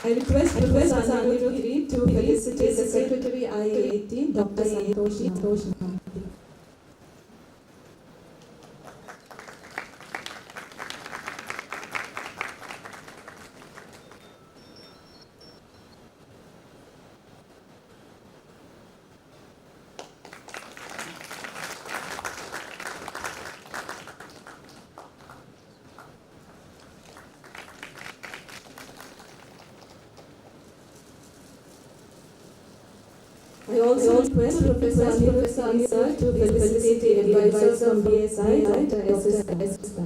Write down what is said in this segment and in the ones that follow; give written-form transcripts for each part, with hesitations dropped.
I request Professor Anirudh to felicitate the Secretary IAAT, Dr. Santoshi. I also request Professor Anirudh to felicitate the advisors from BSI, Dr. S.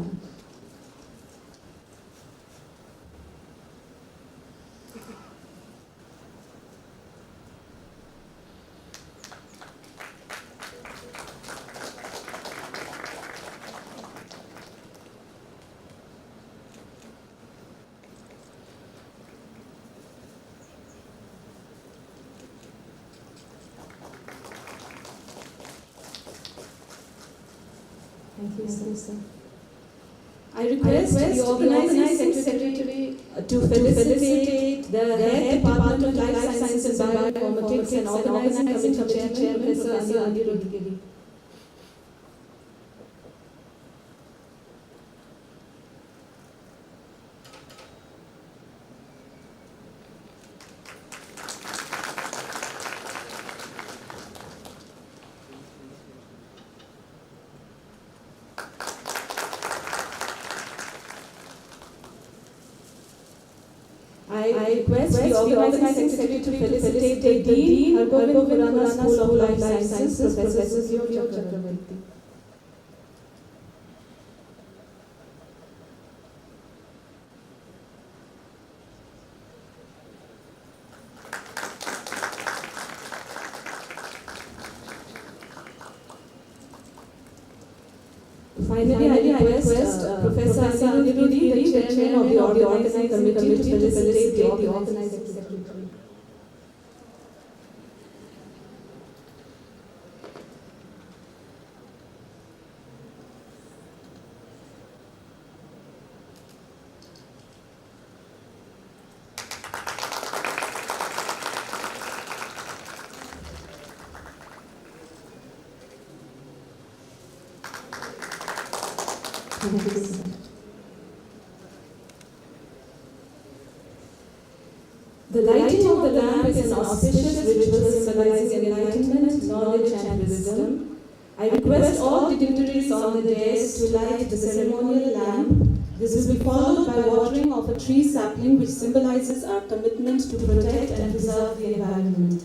Thank you, sir. I request the organizing secretary to felicitate the head department of life sciences and bioinformatics and organizing committee chairman, Professor Anirudh. I request the organizing secretary to felicitate the Dean, Hargobind Khurana School of Life Sciences, Professor Zio Chakravarti. Finally, I request Professor Anirudh, the chairman of the organizing committee, to felicitate the organizing secretary. The lighting of the lamp is an auspicious ritual symbolizing enlightenment, knowledge, and wisdom. I request all dignitaries on the dais to light the ceremonial lamp. This will be followed by watering of a tree sapling, which symbolizes our commitment to protect and preserve the environment.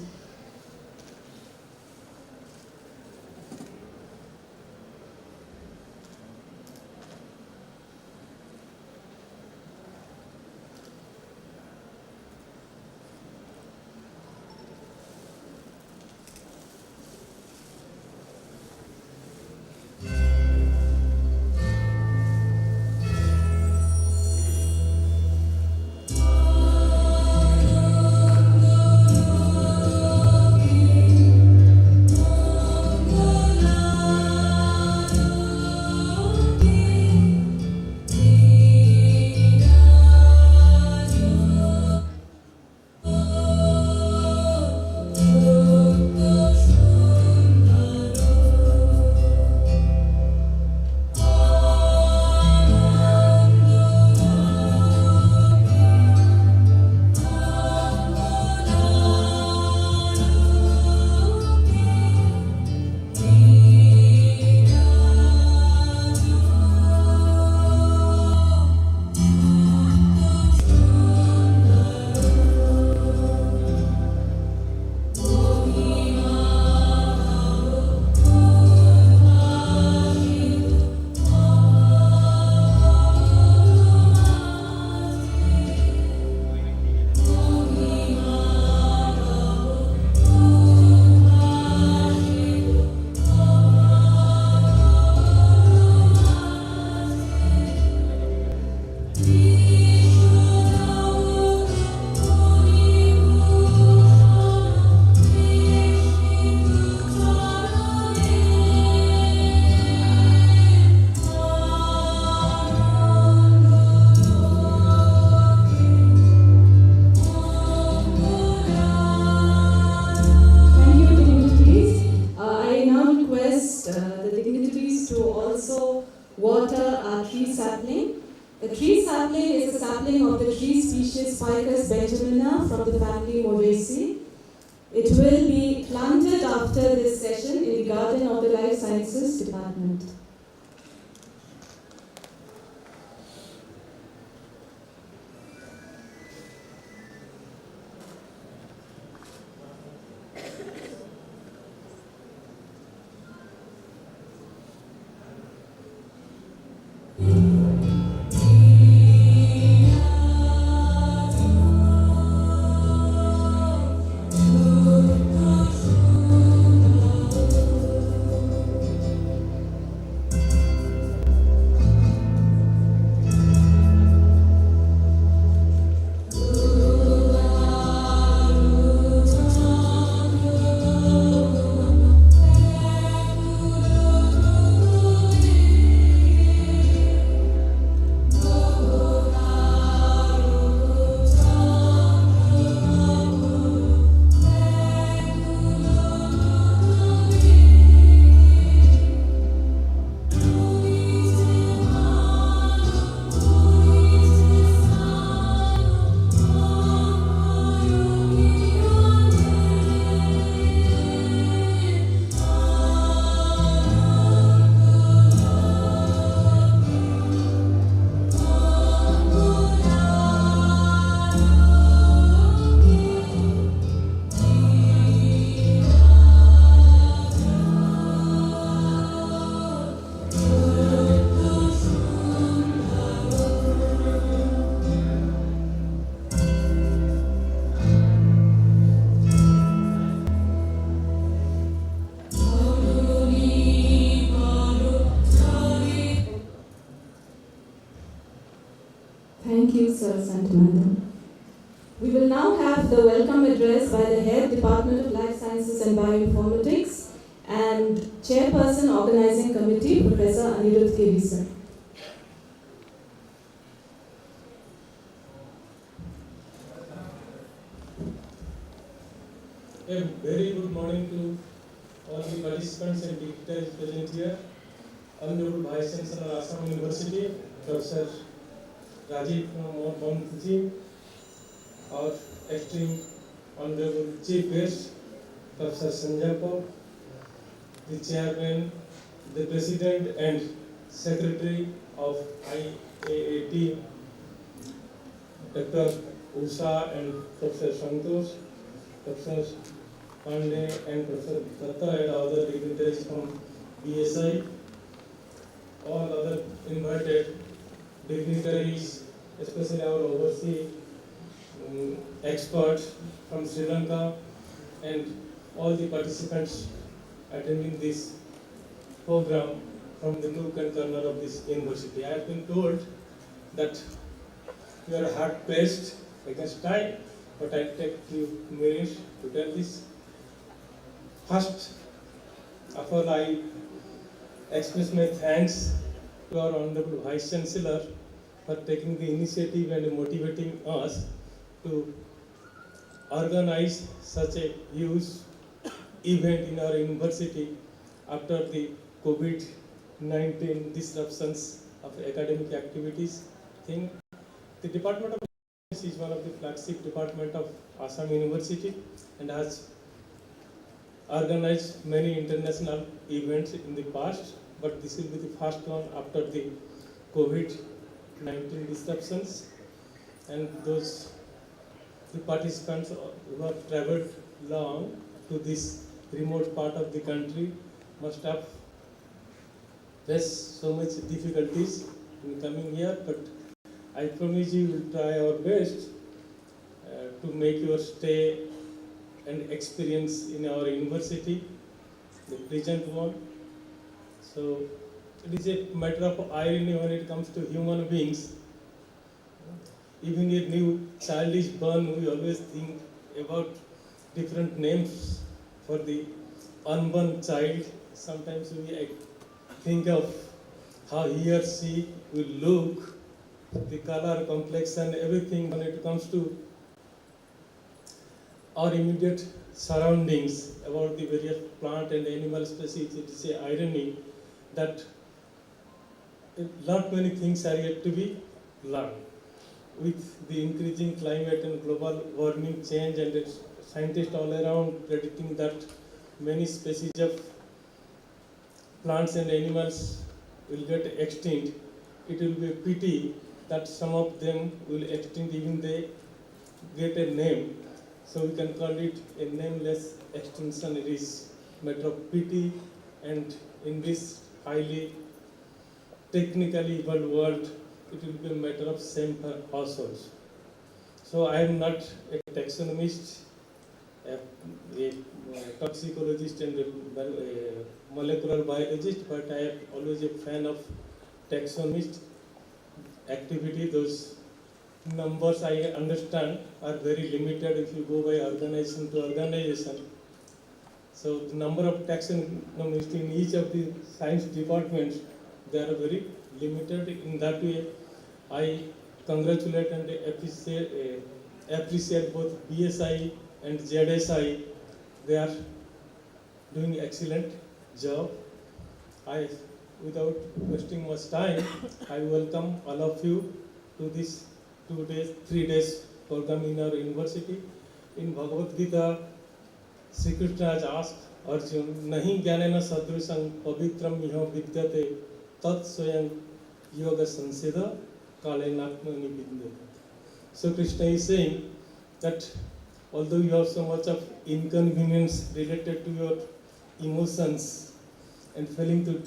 XXXIVAATBSPCCAS Benjamina from the family Movesi. It will be planted after this session in the garden of the Life Sciences Department. Thank you, Sir Santamandam. We will now have the welcome address by the Head Department of Life Sciences and Bioinformatics and Chairperson Organizing Committee, Professor Anirudh K. Sir. A very good morning to all the participants and dignitaries present here. Honorable Vice Chancellor, Assam University, Professor Rajiv Mohanty, our esteemed Honorable Chief Guest, Professor Sanjay Paul, the Chairman, the President and Secretary of IAAT, Dr. Usha and Professor Santosh, Professor Pandey and Professor Datta and other dignitaries from BSI, all other invited dignitaries, especially our overseas experts from Sri Lanka, and all the participants attending this program from the nook and corner of this university. I have been told that you are hard pressed against time, but I'll take a few minutes to tell this. First of all, I express my thanks to our Honorable Vice Chancellor for taking the initiative and motivating us to organize such a huge event in our university after the COVID-19 disruptions of academic activities thing. The Department of Science is one of the flagship department of Assam University and has organized many international events in the past, but this will be the first one after the COVID-19 disruptions, and the participants who have traveled long to this remote part of the country must have faced so much difficulties in coming here, but I promise you will try our best to make your stay and experience in our university the pleasant one. So it is a matter of irony when it comes to human beings. Even a new child is born, we always think about different names for the unborn child. Sometimes we think of how he or she will look, the color, complexion, everything when it comes to our immediate surroundings, about the various plant and animal species. It is an irony that not many things are yet to be learned. with the increasing climate and global warming change, and scientists all around predicting that many species of plants and animals will get extinct, it will be a pity that some of them will extinct even they get a name. So we can call it a nameless extinction. It is matter of pity, and in this highly technically evolved world, it will be a matter of shame for us also. So I am not a taxonomist, a toxicologist and a molecular biologist, but I am always a fan of taxonomist activity. Those numbers I understand are very limited if you go by organization to organization. So the number of taxonomists in each of the science departments, they are very limited. In that way, I congratulate and appreciate both BSI and ZSI. They are doing excellent job. Without wasting much time, I welcome all of you to this 3 days program in our university. In Bhagavad Gita, Sri Krishna has asked Arjun, Nahi Gyanena Sadrusam Pavitram Iha Vidyate Tat Swayam Yoga Sansida Kalenatmani Vidya. So Krishna is saying that although you have so much of inconvenience related to your emotions and failing to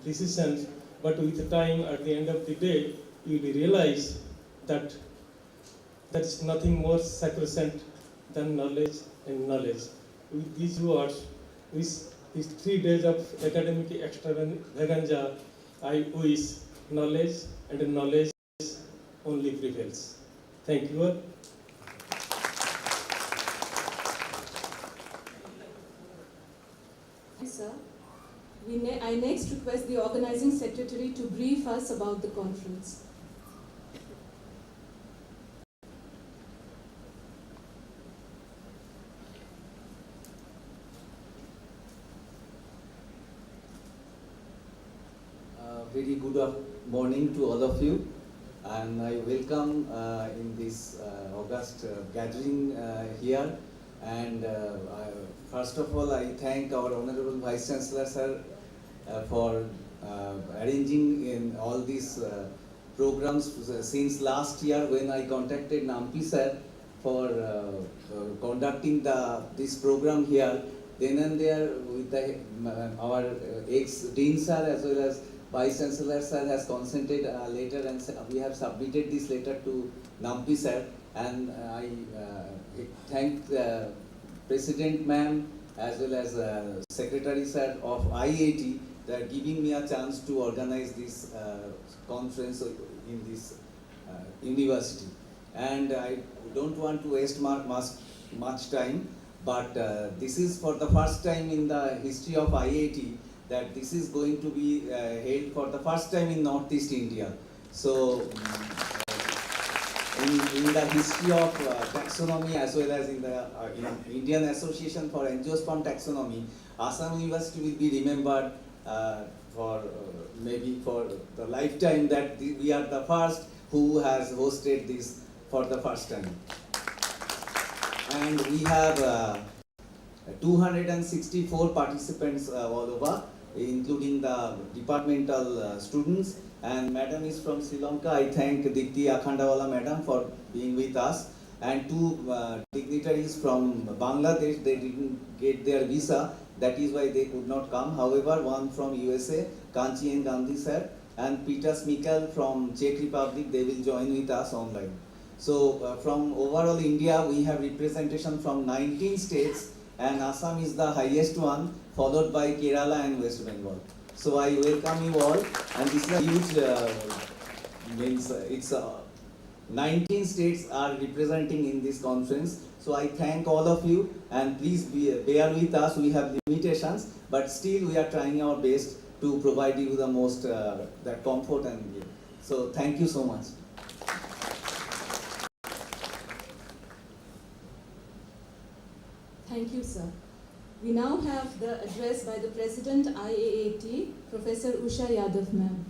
decisions, but with time, at the end of the day, you will realize that there is nothing more sacrosanct than knowledge and knowledge. With these words, with these 3 days of academic extravaganza, I wish knowledge, and knowledge only prevails. Thank you all. Sir, I next request the organizing secretary to brief us about the conference. Very good morning to all of you, and I welcome in this August gathering here. And first of all, I thank our Honorable Vice Chancellor Sir for arranging in all these programs since last year when I contacted Nampi Sir for conducting this program here. Then and there with our ex-Dean Sir as well as Vice Chancellor Sir has consented a letter, and we have submitted this letter to Nampi Sir, and I thank the President Ma'am as well as Secretary Sir of IAAT that are giving me a chance to organize this conference in this university. And I don't want to waste much time, but this is for the first time in the history of IAAT that this is going to be held for the first time in Northeast India. So in the history of taxonomy as well as in the Indian Association for Angiosperm Taxonomy, Assam University will be remembered for maybe for the lifetime that we are the first who has hosted this for the first time. And we have 264 participants all over, including the departmental students, and Madam is from Sri Lanka. I thank Dikti Akhandawala Madam for being with us, and 2 dignitaries from Bangladesh. They didn't get their visa, that is why they could not come. However, one from USA, Kanchi and Gandhi Sir, and Peter Smikal from Czech Republic, they will join with us online. So from overall India, we have representation from 19 states, and Assam is the highest one, followed by Kerala and West Bengal. So I welcome you all, and this is a huge, 19 states are representing in this conference. So I thank all of you, and please bear with us. We have limitations, but still we are trying our best to provide you the most that comfort and give. So thank you so much. Thank you, sir. We now have the address by the President IAAT, Professor Usha Yadav, ma'am.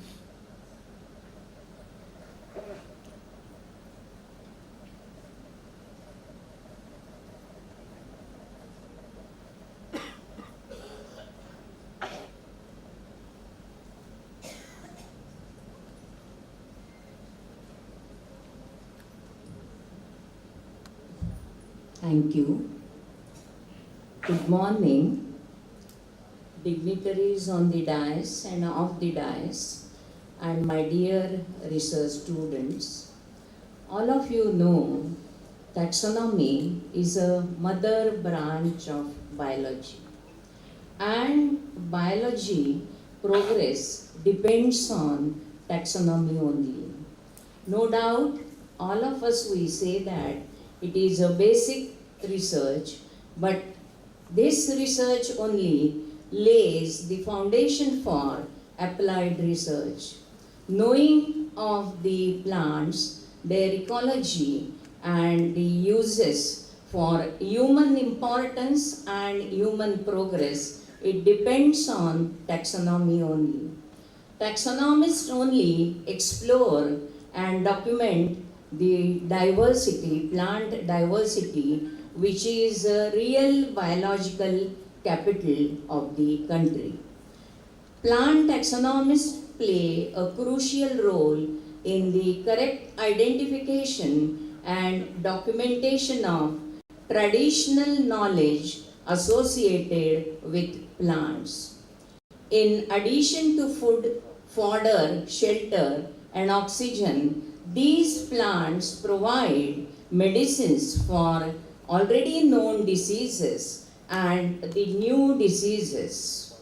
Thank you. Good morning, dignitaries on the dais and off the dais, and my dear research students. All of you know taxonomy is a mother branch of biology, and biology progress depends on taxonomy only. No doubt, all of us we say that it is a basic research, but this research only lays the foundation for applied research. Knowing of the plants, their ecology, and the uses for human importance and human progress, it depends on taxonomy only. Taxonomists only explore and document the diversity, plant diversity, which is a real biological capital of the country. Plant taxonomists play a crucial role in the correct identification and documentation of traditional knowledge associated with plants. In addition to food, fodder, shelter, and oxygen, these plants provide medicines for already known diseases and the new diseases.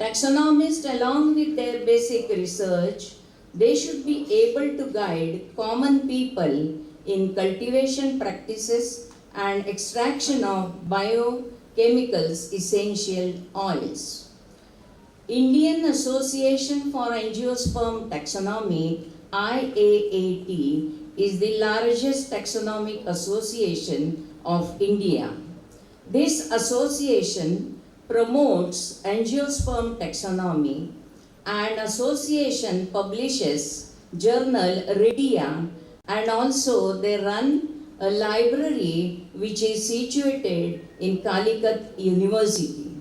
Taxonomists, along with their basic research, they should be able to guide common people in cultivation practices and extraction of biochemicals, essential oils. Indian Association for Angiosperm Taxonomy, IAAT, is the largest taxonomic association of India. This association promotes angiosperm taxonomy, and association publishes journal Ridia, and also they run a library which is situated in Calicut University.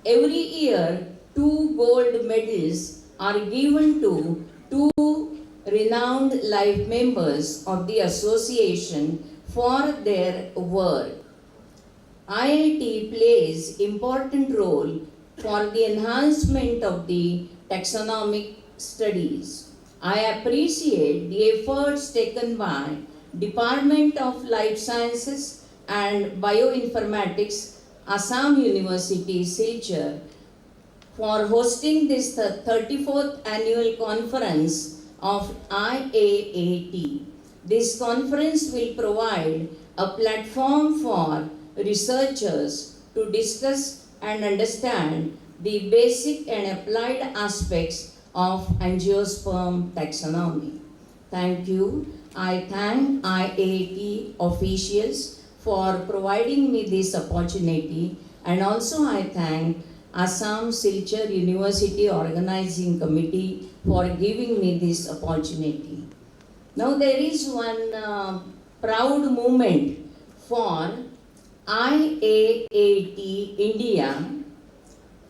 Every year, 2 gold medals are given to 2 renowned life members of the association for their work. IIT plays important role for the enhancement of the taxonomic studies. I appreciate the efforts taken by Department of Life Sciences and Bioinformatics, Assam University, Silchar, for hosting this 34th annual conference of IAAT. This conference will provide a platform for researchers to discuss and understand the basic and applied aspects of angiosperm taxonomy. Thank you. I thank IAAT officials for providing me this opportunity, and also I thank Assam Silchar University Organizing Committee for giving me this opportunity. Now there is one proud moment for IAAT India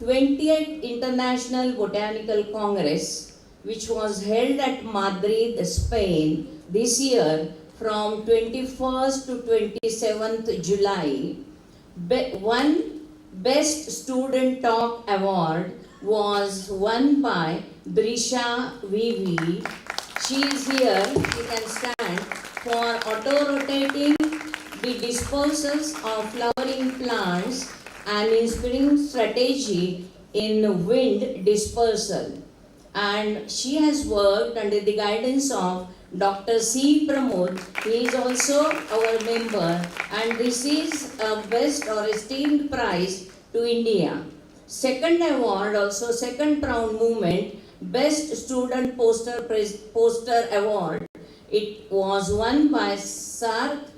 20th International Botanical Congress, which was held at Madrid, Spain this year from 21st to 27th July. One Best Student Talk Award was won by Drisha Vivi. She is here, she can stand, for auto-rotating the dispersals of flowering plants and inspiring strategy in wind dispersal. And she has worked under the guidance of Dr. C. Pramod. He is also our member, and this is a best or esteemed prize to India. Second award, also second proud movement, Best Student Poster Award. It was won by Sarth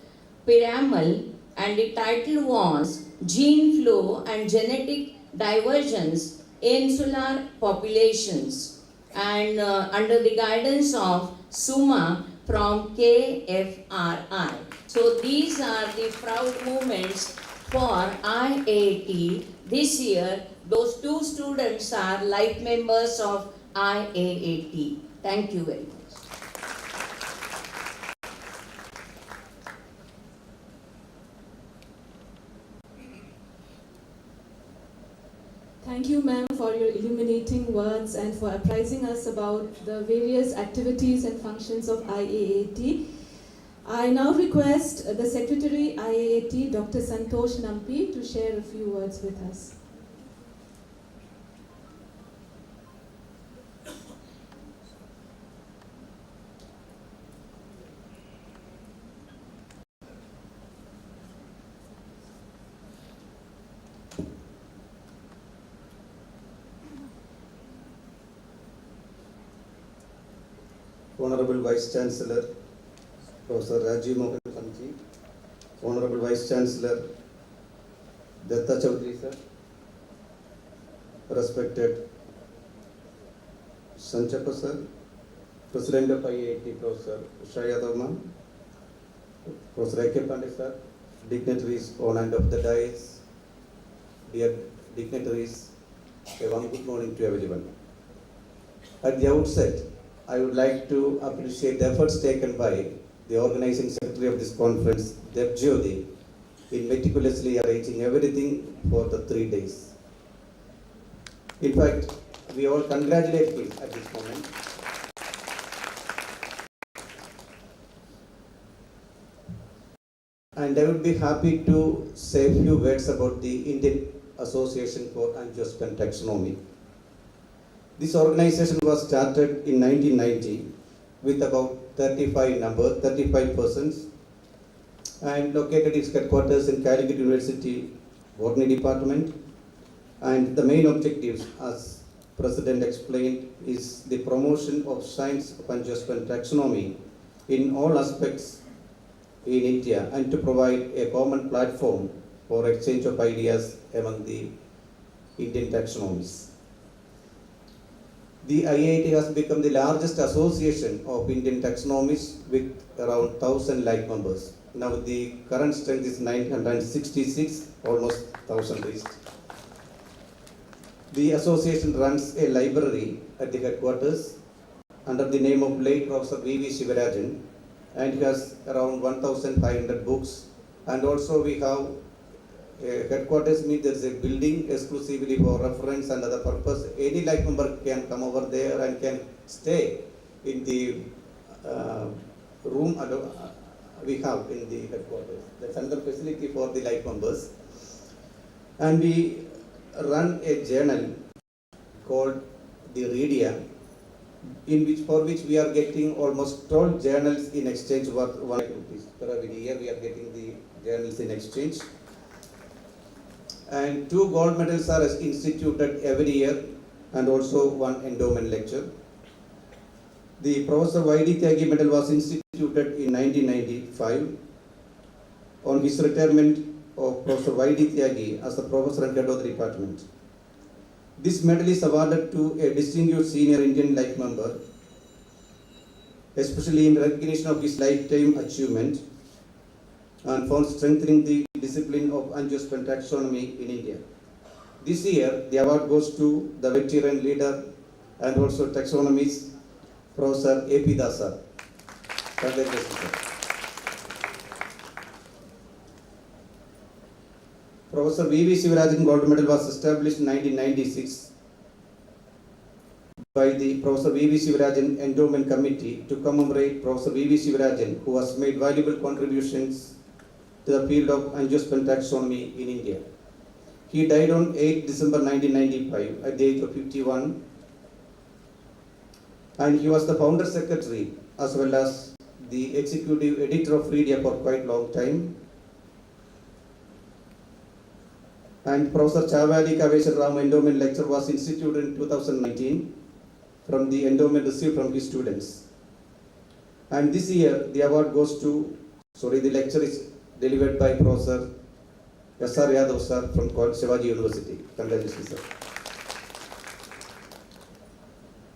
Piramal, and the title was Gene Flow and Genetic Divergence Insular Populations, and under the guidance of Suma from KFRI. So these are the proud moments for IAT this year. Those 2 students are life members of IAAT. Thank you very much. Thank you, ma'am, for your illuminating words and for apprising us about the various activities and functions of IAAT. I now request the Secretary IAAT, Dr. Santosh Nampi, to share a few words with us. Honorable Vice Chancellor, Professor Rajiv Mohan Samji, Honorable Vice Chancellor, Datta Chaudhary sir, respected Sanchapa sir, President of IAAT, Professor Usha Yadav ma'am, Professor A.K. Pandey sir, dignitaries on and of the dais, dear dignitaries, a warm good morning to everyone. At the outset, I would like to appreciate the efforts taken by the organizing secretary of this conference, Deb Jyoti, in meticulously arranging everything for the 3 days. In fact, we all congratulate him at this moment. And I would be happy to say a few words about the Indian Association for Angiosperm Taxonomy. This organization was started in 1990 with about 35 persons and located its headquarters in Calicut University, Botany Department. And the main objectives, as President explained, is the promotion of science of angiosperm taxonomy in all aspects in India and to provide a common platform for exchange of ideas among the Indian taxonomies. The IAAT has become the largest association of Indian taxonomists with around 1,000 like members. Now the current strength is 966, almost 1,000 reached. The association runs a library at the headquarters under the name of late Professor V.V. Shivarajan, and he has around 1,500 books. And also we have headquarters means there is a building exclusively for reference and other purpose. Any like member can come over there and can stay in the room we have in the headquarters. That's another facility for the like members. And we run a journal called the Redia, for which we are getting almost 12 journals in exchange worth 1 rupees. Every year we are getting the journals in exchange. And 2 gold medals are instituted every year and also 1 endowment lecture. The Professor Y.D. Tyagi medal was instituted in 1995 on his retirement of Professor Y.D. Tyagi as the professor and head of the department. This medal is awarded to a distinguished senior Indian like member, especially in recognition of his lifetime achievement and for strengthening the discipline of angiosperm taxonomy in India. This year, the award goes to the veteran leader and also taxonomist, Professor A.P. Dasa. Professor V.V. Shivarajan Gold Medal was established in 1996 by the Professor V.V. Shivarajan Endowment Committee to commemorate Professor V.V. Shivarajan, who has made valuable contributions to the field of angiosperm taxonomy in India. He died on 8 December 1995 at the age of 51, and he was the founder secretary as well as the executive editor of Redia for quite a long time. And Professor Chavali Kaveshwar Ram Endowment Lecture was instituted in 2019 from the endowment received from his students. And this year the award goes to, the lecture is delivered by Professor S.R. Yadav sir from Shivaji University. Congratulations, sir.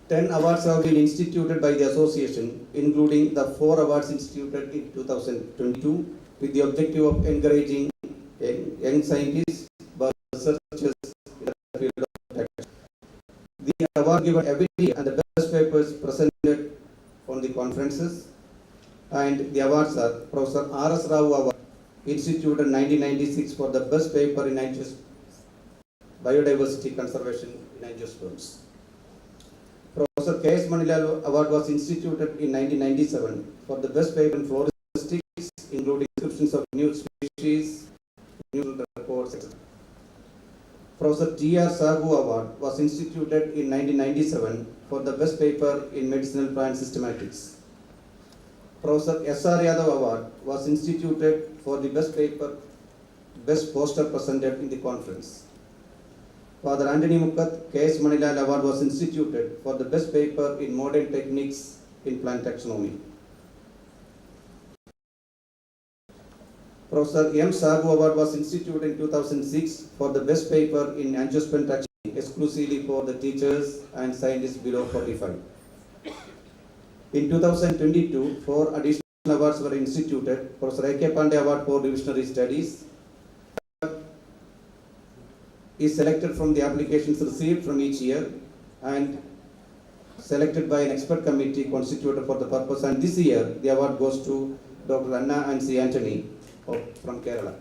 10 awards have been instituted by the association, including the 4 awards instituted in 2022 with the objective of encouraging young scientists by researchers in the field of taxonomy. The award given every year and the best papers presented on the conferences, and the awards are Professor R.S. Rao Award, instituted in 1996 for the best paper in angiosperm biodiversity conservation in angiosperms. Professor K.S. Manilal Award was instituted in 1997 for the best paper in floristics, including descriptions of new species, new reports, etc. Professor T.R. Sagu Award was instituted in 1997 for the best paper in medicinal plant systematics. Professor S.R. Yadav Award was instituted for the best paper, best poster presented in the conference. Father Anthony Mukat K.S. Manilal Award was instituted for the best paper in modern techniques in plant taxonomy. Professor M. Sagu Award was instituted in 2006 for the best paper in angiosperm taxonomy exclusively for the teachers and scientists below 45. In 2022, 4 additional awards were instituted. Professor A.K. Pandey Award for Revisionary Studies is selected from the applications received from each year and selected by an expert committee constituted for the purpose. And this year, the award goes to Dr. Anna and C. Anthony from Kerala.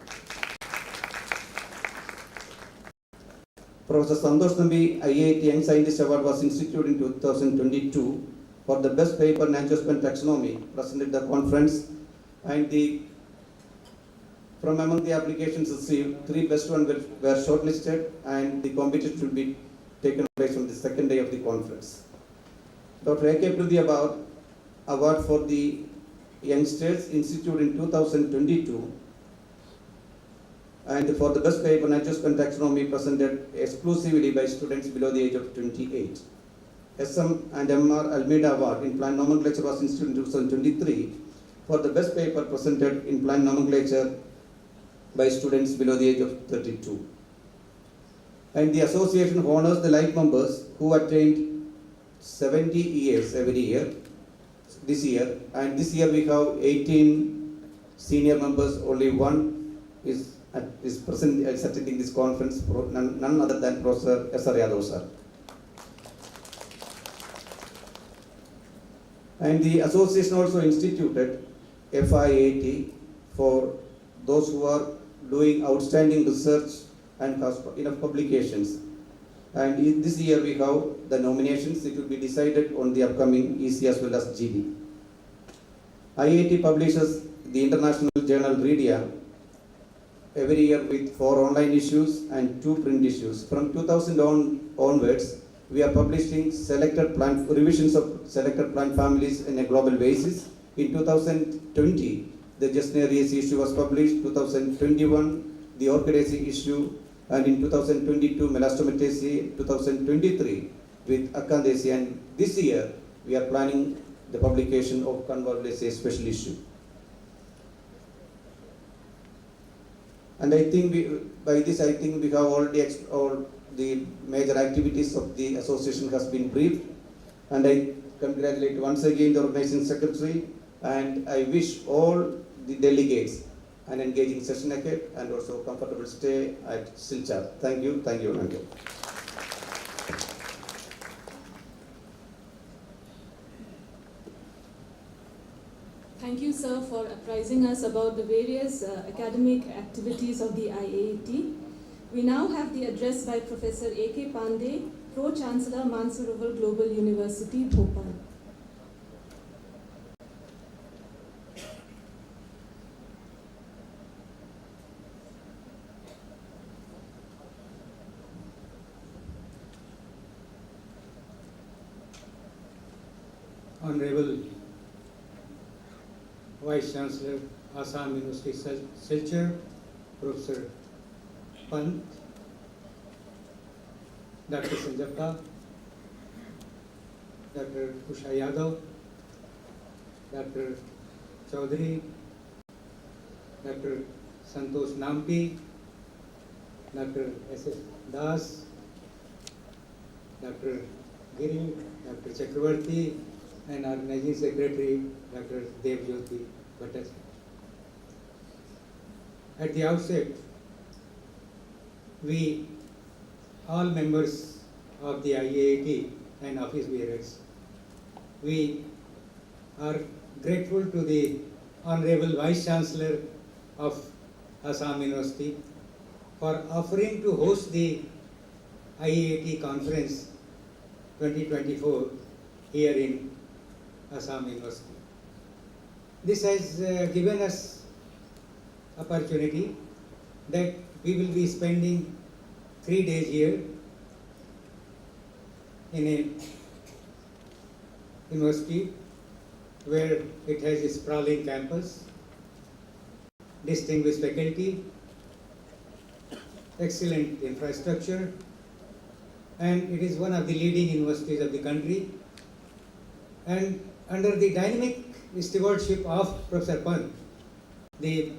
Professor Santosh Thambi IAAT Young Scientist Award was instituted in 2022 for the best paper in angiosperm taxonomy presented at the conference, and from among the applications received, 3 best ones were shortlisted, and the competition will be taken place on the second day of the conference. Dr. A.K. Prithvi Award for the Youngsters instituted in 2022, and for the best paper in angiosperm taxonomy presented exclusively by students below the age of 28. SM and MR Almeida Award in Plant Nomenclature was instituted in 2023 for the best paper presented in Plant Nomenclature by students below the age of 32. And the association honors the life members who attained 70 years every year, this year. And this year we have 18 senior members, only one is present attending this conference, none other than Professor S.R. Yadav sir. And the association also instituted FIAT for those who are doing outstanding research and has enough publications. And in this year we have the nominations. It will be decided on the upcoming EC as well as GD. IAT publishes the international journal Redia every year with 4 online issues and 2 print issues. From 2000 onwards, we are publishing revisions of selected plant families on a global basis. In 2020, the Gesneriaceae issue was published. 2021, the Orchidaceae issue, and in 2022, Melastomataceae. 2023 with Acanthaceae, and this year we are planning the publication of Convolvulaceae special issue. And I think by this I think we have already all the major activities of the association has been briefed, and I congratulate once again the organizing secretary, and I wish all the delegates an engaging session ahead and also comfortable stay at Silchar. Thank you, thank you, thank you. Thank you, sir, for apprising us about the various academic activities of the IAAT. We now have the address by Professor A.K. Pandey, Pro-Chancellor, Mansarovar Global University, Bhopal. Honorable Vice Chancellor, Assam University Silchar, Professor Pant, Dr. Sanjappa, Dr. Usha Yadav, Dr. Chaudhary, Dr. Santosh Nampi, Dr. S.S. Das, Dr. Giri, Dr. Chakravarti, and Organizing Secretary, Dr. Devjyoti Bhattacharya. At the outset, we, all members of the IAAT and office bearers, we are grateful to the Honorable Vice Chancellor of Assam University for offering to host the IAAT Conference 2024 here in Assam University. This has given us opportunity that we will be spending 3 days here in a university where it has a sprawling campus, distinguished faculty, excellent infrastructure, and it is one of the leading universities of the country. And under the dynamic stewardship of Professor Pant, the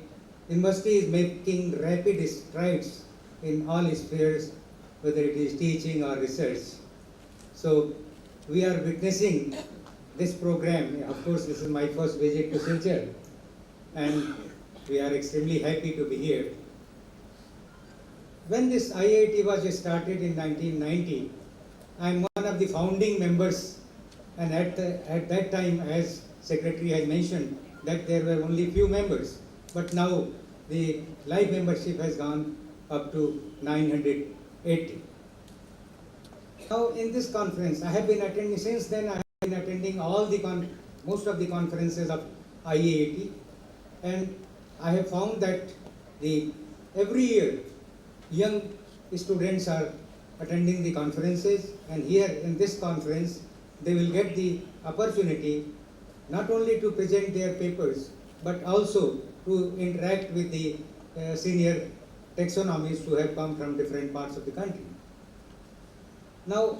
university is making rapid strides in all spheres, whether it is teaching or research. So we are witnessing this program. Of course, this is my first visit to Silchar, and we are extremely happy to be here. When this IIT was started in 1990, I am one of the founding members, and at that time, as Secretary has mentioned, that there were only few members, but now the live membership has gone up to 980. Now in this conference, I have been attending, since then I have been attending all the most of the conferences of IAAT, and I have found that every year young students are attending the conferences, and here in this conference they will get the opportunity not only to present their papers but also to interact with the senior taxonomists who have come from different parts of the country. Now,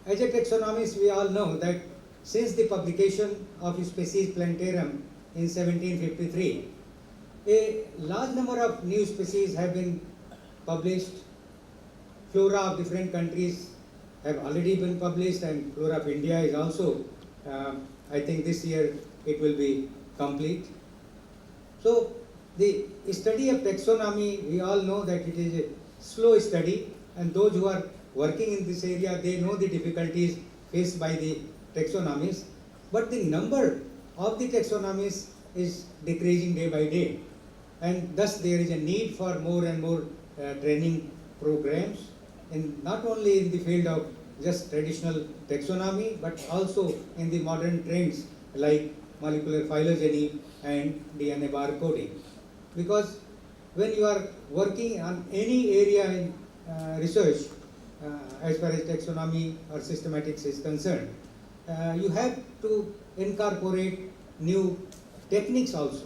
as a taxonomist, we all know that since the publication of Species Plantarum in 1753, a large number of new species have been published. Flora of different countries have already been published, and Flora of India is also, I think this year it will be complete. So the study of taxonomy, we all know that it is a slow study, and those who are working in this area, they know the difficulties faced by the taxonomists, but the number of the taxonomists is decreasing day by day, and thus there is a need for more and more training programs, not only in the field of just traditional taxonomy, but also in the modern trends like molecular phylogeny and DNA barcoding. Because when you are working on any area in research, as far as taxonomy or systematics is concerned, you have to incorporate new techniques also.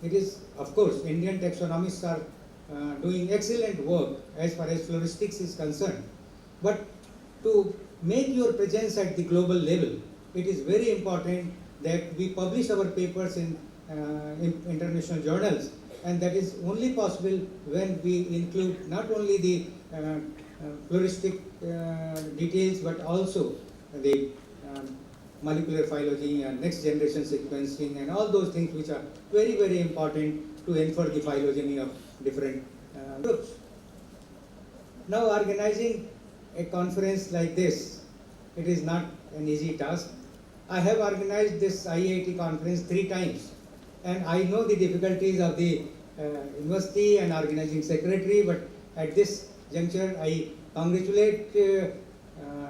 It is, of course, Indian taxonomists are doing excellent work as far as floristics is concerned, but to make your presence at the global level, it is very important that we publish our papers in international journals, and that is only possible when we include not only the floristic details but also the molecular phylogeny and next generation sequencing and all those things which are very, very important to infer the phylogeny of different groups. Now, organizing a conference like this, it is not an easy task. I have organized this IAAT conference 3 times, and I know the difficulties of the university and organizing secretary, but at this juncture I congratulate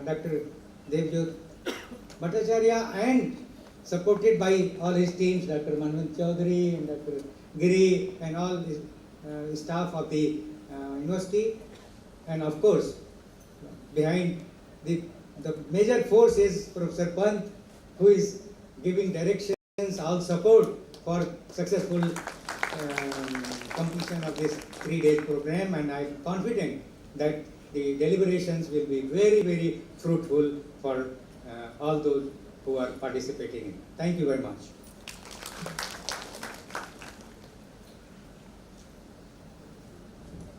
Dr. Devjot Bhattacharya, and supported by all his teams, Dr. Manvant Chaudhary and Dr. Giri and all the staff of the university, and of course behind the major force is Professor Pant, who is giving directions, all support for successful completion of this 3-day program, and I am confident that the deliberations will be very, very fruitful for all those who are participating in. Thank you very much.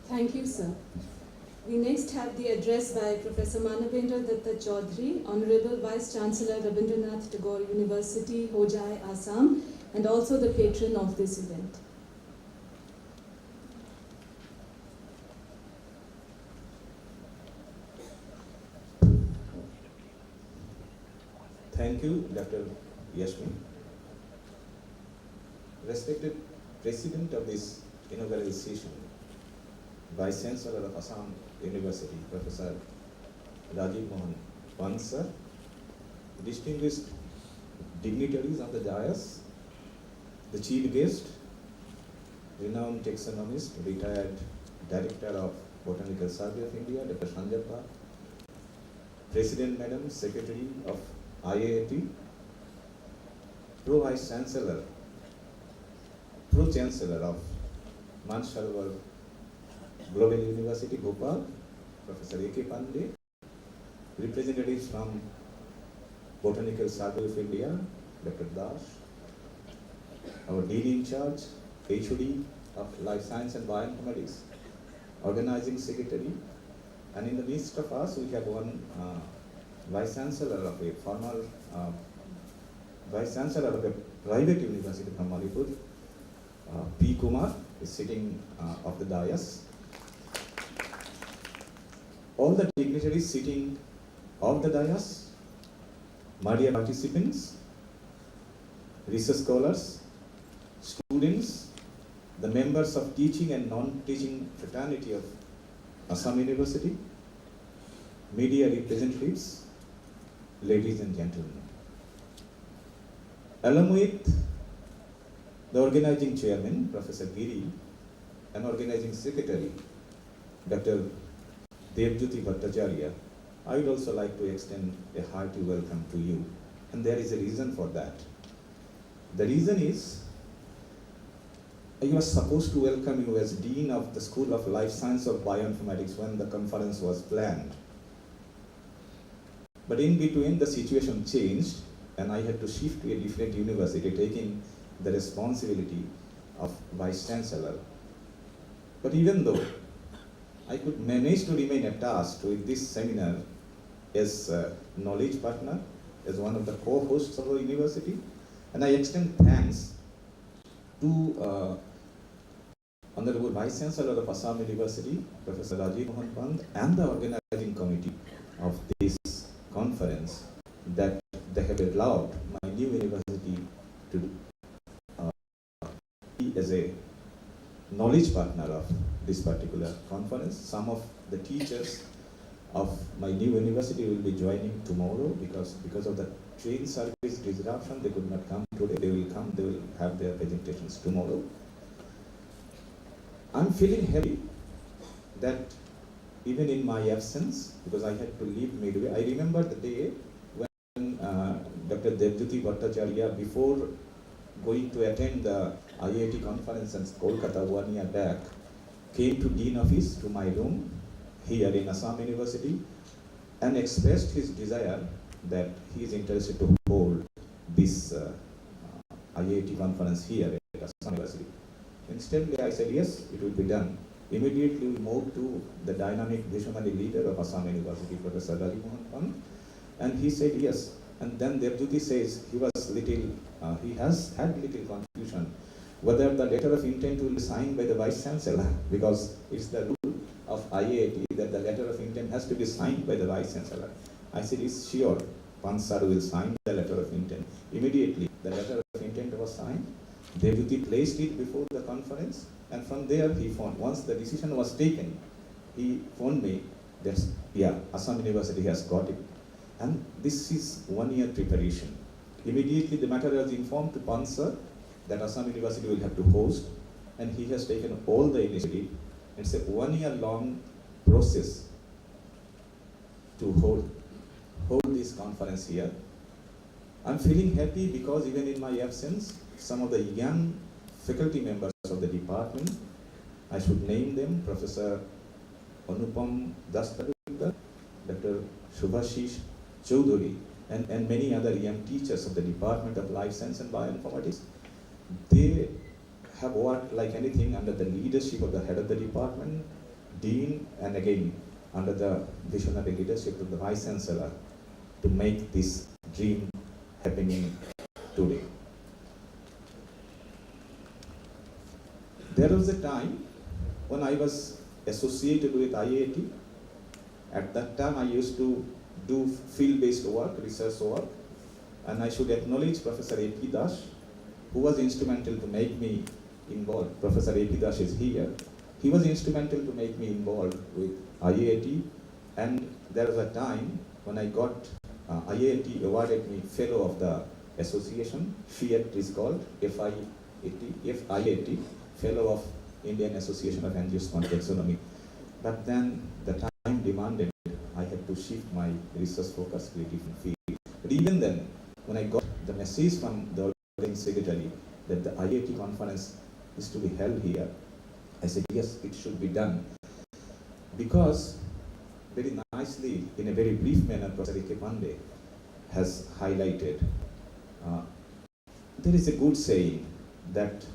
Thank you, sir. We next have the address by Professor Manavendra Datta Chaudhary, Honorable Vice Chancellor Rabindranath Tagore University, Hojai, Assam, and also the patron of this event. Thank you, Dr. Yasmin. Respected President of this inaugural session, Vice Chancellor of Assam University, Professor Rajiv Mohan Pant sir, distinguished dignitaries of the dais, the chief guest, renowned taxonomist, retired Director of Botanical Survey of India, Dr. Sanjay Bhatt, President Madam, Secretary of IAAT, Pro-Vice Chancellor, Pro-Chancellor of Mansarovar Global University, Bhopal, Professor A.K. Pandey, representatives from Botanical Survey of India, Dr. Das, our Dean in charge, HOD of Life Science and Bioinformatics, Organizing Secretary, and in the midst of us we have one Vice Chancellor of a former Vice Chancellor of a private university from Manipur, P. Kumar is sitting of the dais. All the dignitaries sitting of the dais, my dear participants, research scholars, students, the members of teaching and non-teaching fraternity of Assam University, media representatives, ladies and gentlemen. Along with the organizing chairman, Professor Giri, and organizing secretary, Dr. Devjyoti Bhattacharya, I would also like to extend a hearty welcome to you. And there is a reason for that. The reason is, I was supposed to welcome you as Dean of the School of Life Science of Bioinformatics when the conference was planned. But in between, the situation changed and I had to shift to a different university, taking the responsibility of Vice Chancellor. But even though I could manage to remain attached with this seminar as a knowledge partner, as one of the co-hosts of our university, and I extend thanks to Honorable Vice Chancellor of Assam University, Professor Rajiv Mohan Pant, and the organizing committee of this conference that they have allowed my new university to be as a knowledge partner of this particular conference. Some of the teachers of my new university will be joining tomorrow because of the train service disruption. They could not come today. They will come. They will have their presentations tomorrow. I'm feeling happy that even in my absence, because I had to leave midway, I remember the day when Dr. Devjyoti Bhattacharya, before going to attend the IAAT conference in Kolkata 1 year back, came to Dean office to my room here in Assam University and expressed his desire that he is interested to hold this IAAT conference here at Assam University. Instantly I said yes, it will be done. Immediately we moved to the dynamic visionary leader of Assam University, Professor Rajiv Mohan Pant, and he said yes. And then Devjyoti says he has had little confusion whether the letter of intent will be signed by the Vice Chancellor, because it's the rule of IAAT that the letter of intent has to be signed by the Vice Chancellor. I said, is sure, Pant sir will sign the letter of intent. Immediately, the letter of intent was signed. Devjyoti placed it before the conference, and from there he phoned. Once the decision was taken, he phoned me that, yeah, Assam University has got it. And this is 1 year preparation. Immediately the matter was informed to Pant sir that Assam University will have to host, and he has taken all the initiative. It's a 1 year long process to hold this conference here. I'm feeling happy because even in my absence, some of the young faculty members of the department, I should name them, Professor Anupam Dastarukar, Dr. Subhashish Chaudhuri, and many other young teachers of the Department of Life Science and Bioinformatics. They have worked like anything under the leadership of the head of the department, dean, and again under the visionary leadership of the Vice Chancellor to make this dream happening today. There was a time when I was associated with IAAT. At that time I used to do field-based work, research work, and I should acknowledge Professor A.P. Das, who was instrumental to make me involved. Professor A.P. Das is here. he was instrumental to make me involved with IAAT, and there was a time when I got IAAT awarded me Fellow of the Association. FIAT is called, FIAT, Fellow of Indian Association of Angiosperm Taxonomy. But then the time demanded I had to shift my research focus to a different field. But even then, when I got the message from the organizing secretary that the IAT conference is to be held here, I said, yes, it should be done. Because very nicely, in a very brief manner, Professor A.K. Pandey has highlighted, there is a good saying that,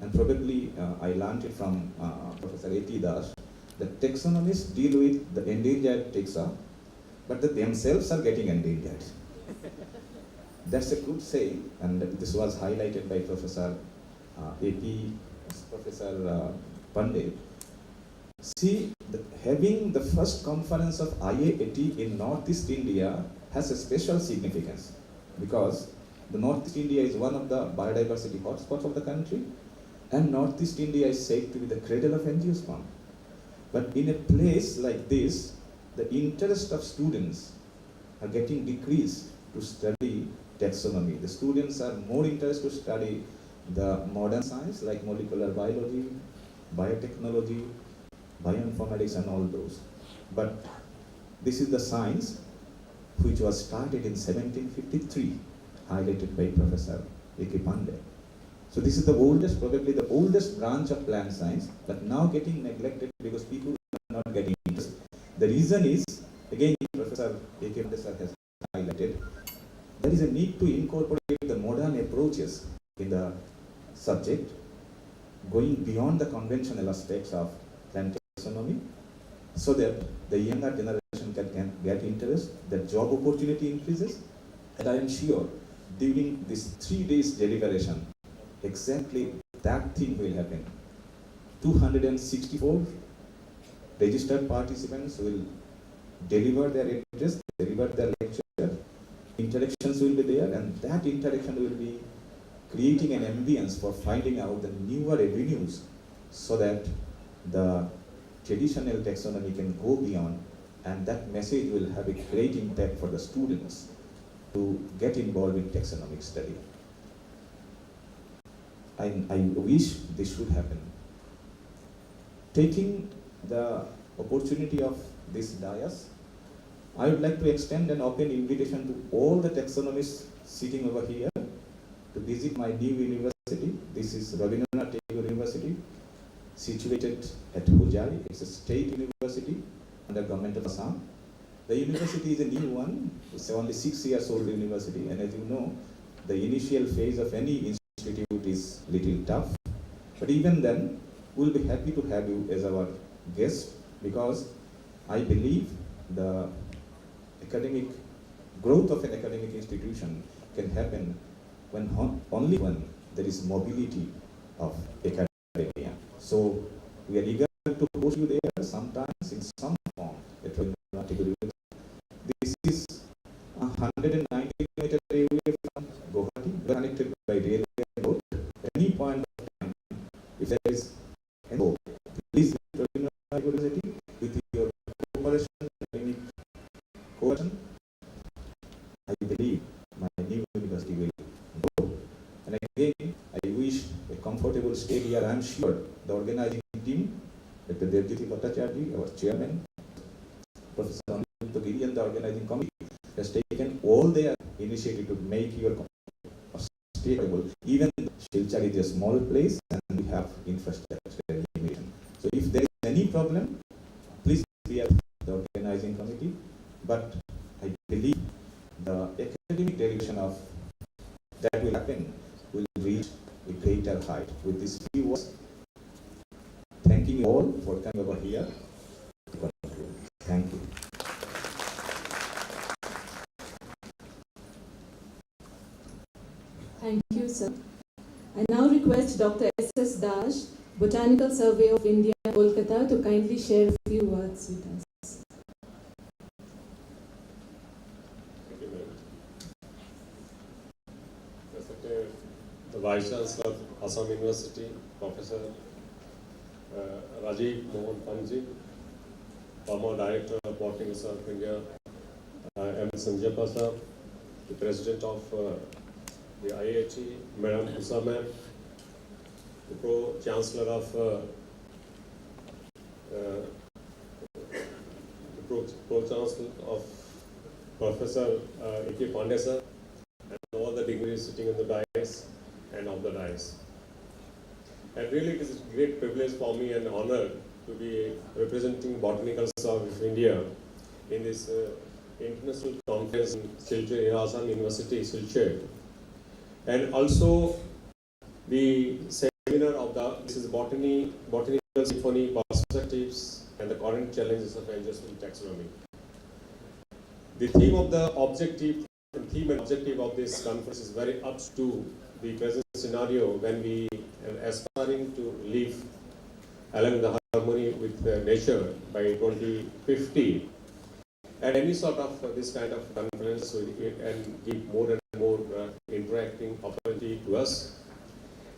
and probably I learned it from Professor A.T. Das, that taxonomists deal with the endangered taxa, but that themselves are getting endangered. That's a good saying, and this was highlighted by Professor Professor Pandey. See, having the first conference of IAAT in Northeast India has a special significance, because the Northeast India is one of the biodiversity hotspots of the country, and Northeast India is said to be the cradle of angiosperm. But in a place like this, the interest of students are getting decreased to study taxonomy. The students are more interested to study the modern science like molecular biology, biotechnology, bioinformatics and all those. But this is the science which was started in 1753, highlighted by Professor A.K. Pandey. So this is the oldest, probably the oldest branch of plant science, but now getting neglected because people are not getting interest. The reason is, again, Professor A.K. Pandey sir has highlighted, there is a need to incorporate the modern approaches in the subject, going beyond the conventional aspects of plant taxonomy, so that the younger generation can get interest, the job opportunity increases, and I am sure during this 3 days deliberation, exactly that thing will happen. 264 registered participants will deliver their interest, deliver their lecture, interactions will be there, and that interaction will be creating an ambience for finding out the newer avenues so that the traditional taxonomy can go beyond, and that message will have a great impact for the students to get involved in taxonomic study. I wish this should happen. Taking the opportunity of this dais, I would like to extend an open invitation to all the taxonomists sitting over here to visit my new university. This is Rabindranath Tagore University, situated at Hojai. It's a state university under government of Assam. The university is a new one. It's only 6 years old university, and as you know, the initial phase of any institute is little tough. But even then, we'll be happy to have you as our guest, because I believe the academic growth of an academic institution can happen when only when there is mobility of academia. So we are eager to host you there sometimes in some form. This is 190 meters away from Guwahati, connected by railway and road. At any point of time, if there is any hope, please visit Rabindranath Tagore University with your cooperation, academic cooperation. I believe my new university will grow. And again, I wish a comfortable stay here. I am sure the organizing team, Dr. Devjyoti Bhattacharya, our chairman, Professor Anil Giri, and the organizing committee has taken all their initiative to make your stay able. Even Shilchar is a small place and we have infrastructure limitation. So if there is any problem, please be at the organizing committee. But I believe the academic direction of that will happen will reach a greater height. With these few words, thanking you all for coming over here. Thank you. Thank you, sir. I now request Dr. S.S. Dash, Botanical Survey of India, Kolkata, to kindly share a few words with us. Thank you, ma'am. Respected the Vice Chancellor of Assam University, Professor Rajiv Mohan Panji, former Director of Botanical Research of India, M. Sanjay sir, the President of the IAAT, Madam Usa ma'am, the Pro-Chancellor of Pro-Chancellor of Professor A.K. Pandey sir, and all the dignitaries sitting in the dais and of the dais. And really it is a great privilege for me and honor to be representing Botanical Research of India in this international conference in Silchar, Assam University, Silchar. And also the seminar of this is Botanical Symphony Perspectives and the Current Challenges of Adjustment Taxonomy. The theme and objective of this conference is very up to the present scenario when we are aspiring to live along the harmony with nature by 2050. And any sort of this kind of conference will give more and more interacting opportunity to us.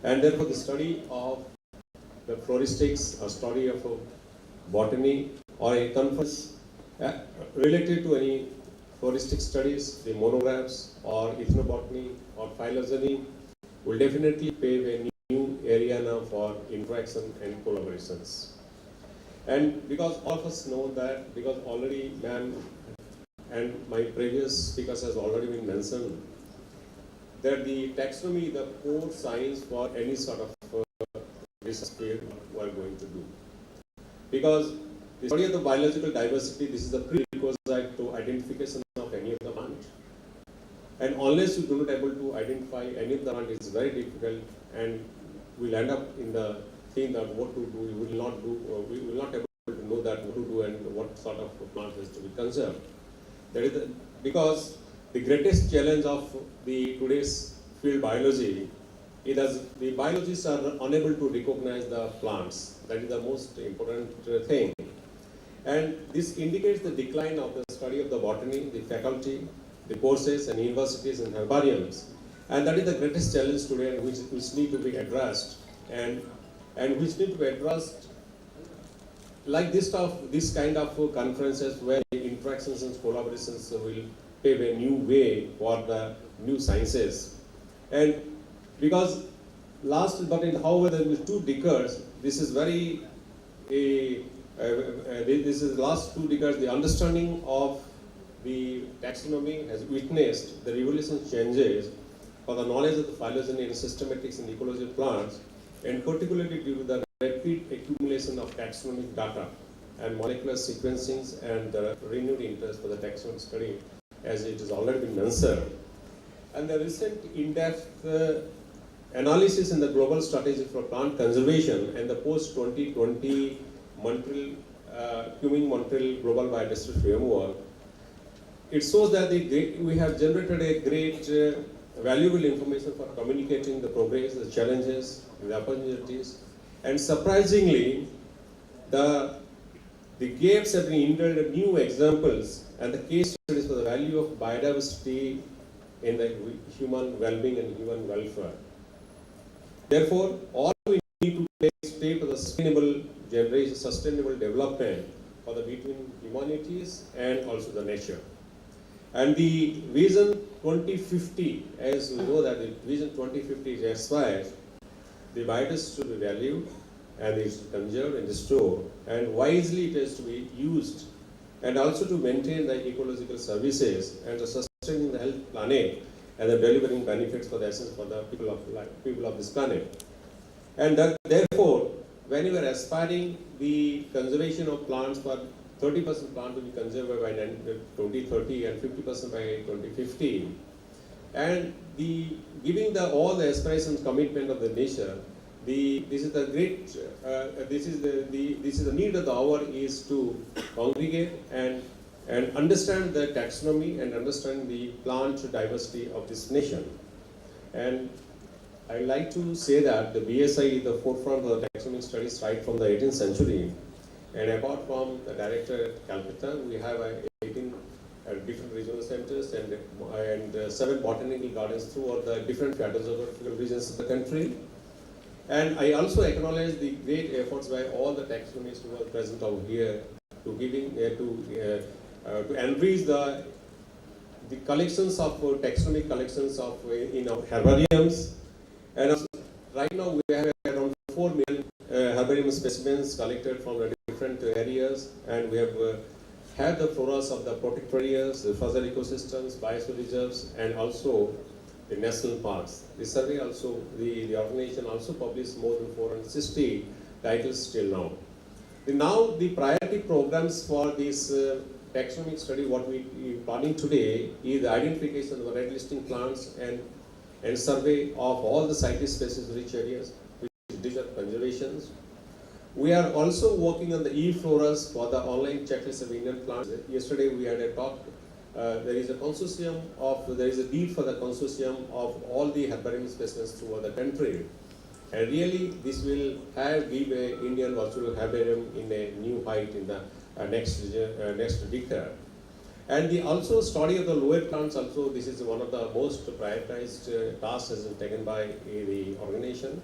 And therefore the study of the floristics, a study of botany, or a conference related to any floristic studies, the monographs or ethnobotany or phylogeny will definitely pave a new area now for interaction and collaborations. And because all of us know that, because already ma'am and my previous speakers has already been mentioned, that the taxonomy, the core science for any sort of research field we are going to do. Because the study of the biological diversity, this is the prerequisite to identification of any of the plant. And unless you do not able to identify any of the plant, it is very difficult, and we'll end up in the thing that what to do, we will not able to know that what to do and what sort of plant is to be conserved. That is because the greatest challenge of the today's field biology is that the biologists are unable to recognize the plants. That is the most important thing. And this indicates the decline of the study of the botany, the faculty, the courses and universities and herbariums. And that is the greatest challenge today, and which need to be addressed, and which need to be addressed like this kind of conferences where interactions and collaborations will pave a new way for the new sciences. And because however, there is 2 decades, this is very this is last 2 decades, the understanding of the taxonomy has witnessed the revolution changes for the knowledge of the phylogeny and systematics and ecology of plants, and particularly due to the rapid accumulation of taxonomic data and molecular sequencings and the renewed interest for the taxonomic study, as it has already been mentioned. And the recent in-depth analysis in the global strategy for plant conservation and the post-2020 Montreal Global Biodiversity Framework, it shows that we have generated a great valuable information for communicating the progress, the challenges, the opportunities, and surprisingly, the gaps have been indulged new examples and the case studies for the value of biodiversity in the human well-being and human welfare. Therefore, all we need to take step for the sustainable generation, sustainable development for the between humanities and also the nature. And the Vision 2050, as we know that the Vision 2050 is expired, the biodiversity to be valued and it is conserved and restored, and wisely it is to be used, and also to maintain the ecological services and the sustaining the health planet and the delivering benefits for the essence for the people of this planet. And that, therefore, when you are aspiring the conservation of plants for 30% plant to be conserved by 2030 and 50% by 2050, and giving all the aspirations commitment of the nature, this is the great this is the need of the hour is to congregate and understand the taxonomy and understand the plant diversity of this nation. And I like to say that the BSI is the forefront of the taxonomic studies right from the 18th century. And apart from the director at Calcutta, we have 18 different regional centers and 7 botanical gardens throughout the different geographical regions of the country. And I also acknowledge the great efforts by all the taxonomists who are present out here to giving to enrich the collections of taxonomic collections of in our herbariums. And right now we have around 4 million herbarium specimens collected from the different areas, and we have had the floras of the protected areas, the fragile ecosystems, biosphere reserves, and also the national parks. The survey also, the organization also published more than 460 titles till now. Now the priority programs for this taxonomic study, what we are planning today, is the identification of the red listing plants and survey of all the site-specific rich areas, which is digital conservations. We are also working on the e-floras for the online checklist of Indian plants. Yesterday we had a talk. There is a consortium there is a deed for the consortium of all the herbarium specimens throughout the country. And really, this will give a Indian virtual herbarium in a new height in the next decade. And the also study of the lower plants also, this is one of the most prioritized tasks has been taken by the organization.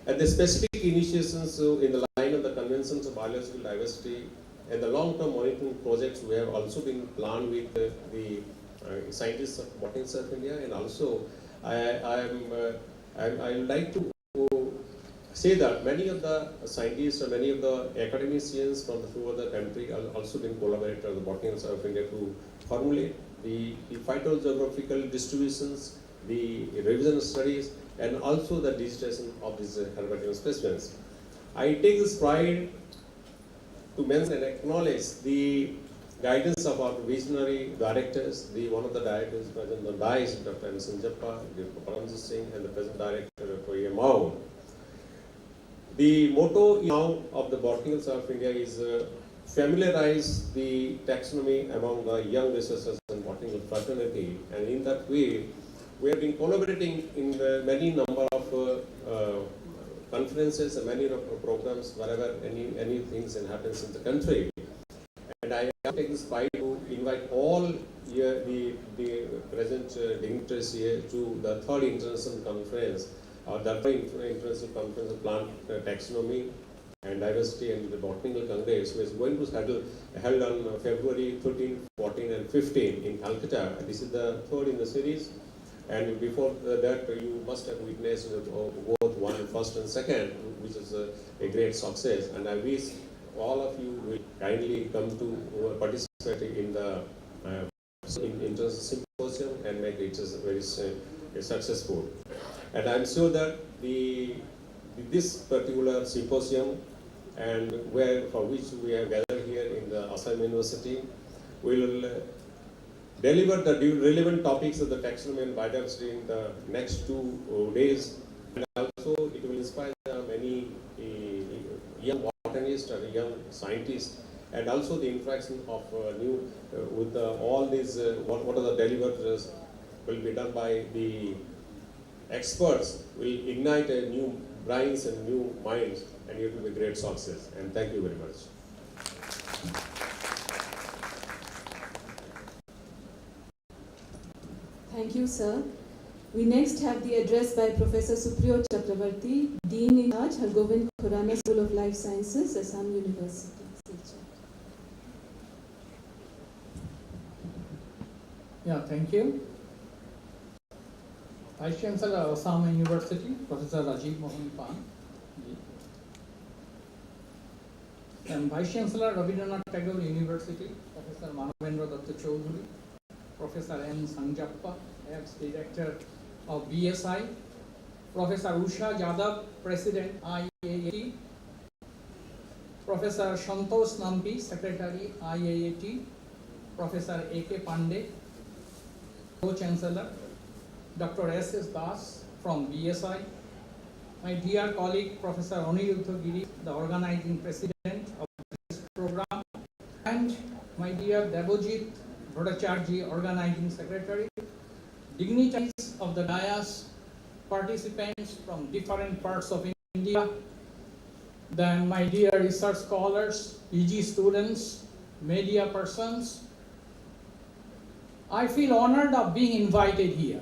And the specific initiations in the line of the conventions of biological diversity and the long-term monitoring projects we have also been planned with the scientists of Botanics of India, and also I would like to say that many of the scientists or many of the academicians from throughout the country have also been collaborated with the Botanics of India to formulate the phytogeographical distributions, the revision studies, and also the digitization of these herbarium specimens. I take this pride to mention and acknowledge the guidance of our visionary directors. One of the directors present on the dais, Dr. M. Sanjappa, Dr. Paramjit Singh, and the present director, Dr. A. Mao. The motto now of the Botanics of India is familiarize the taxonomy among the young researchers and botanical fraternity, and in that way, we have been collaborating in many number of conferences and many programs wherever any things happens in the country. And I have taken this pride to invite all the present dignitaries here to the 3rd international conference, the 3rd international conference of plant taxonomy and diversity and the botanical congress, which is going to be held on February 13, 14, and 15 in Calcutta. This is the 3rd in the series. And before that, you must have witnessed both 1, 1st, and 2nd, which is a great success. And I wish all of you will kindly come to participate in the international symposium and make it very successful. And I'm sure that this particular symposium and for which we have gathered here in the Assam University will deliver the relevant topics of the taxonomy and biodiversity in the next 2 days, and also it will inspire many young botanists and young scientists, and also the interaction of with all these what are the delivered will be done by the experts will ignite a new brains and new minds, and it will be great success. And thank you very much. Thank you, sir. We next have the address by Professor Supriyo Chakravarti, Dean in Charge, Hargovind Khurana School of Life Sciences, Assam University. Yeah, thank you. Vice Chancellor of Assam University, Professor Rajiv Mohan Pan, and Vice Chancellor Rabindranath Tagore University, Professor Manavendra Datta Chaudhuri, Professor M. Sanjappa, ex-director of BSI, Professor Usha Yadav, President IAAT, Professor Santosh Nambi, Secretary IAAT, Professor A.K. Pandey, Co-Chancellor, Dr. S.S. Das from BSI, my dear colleague Professor Aniruddha Giri, the organizing president of this program, and my dear Devojit Bhattacharjee, organizing secretary, dignitaries of the dais, participants from different parts of India, then my dear research scholars, PG students, media persons. I feel honored of being invited here.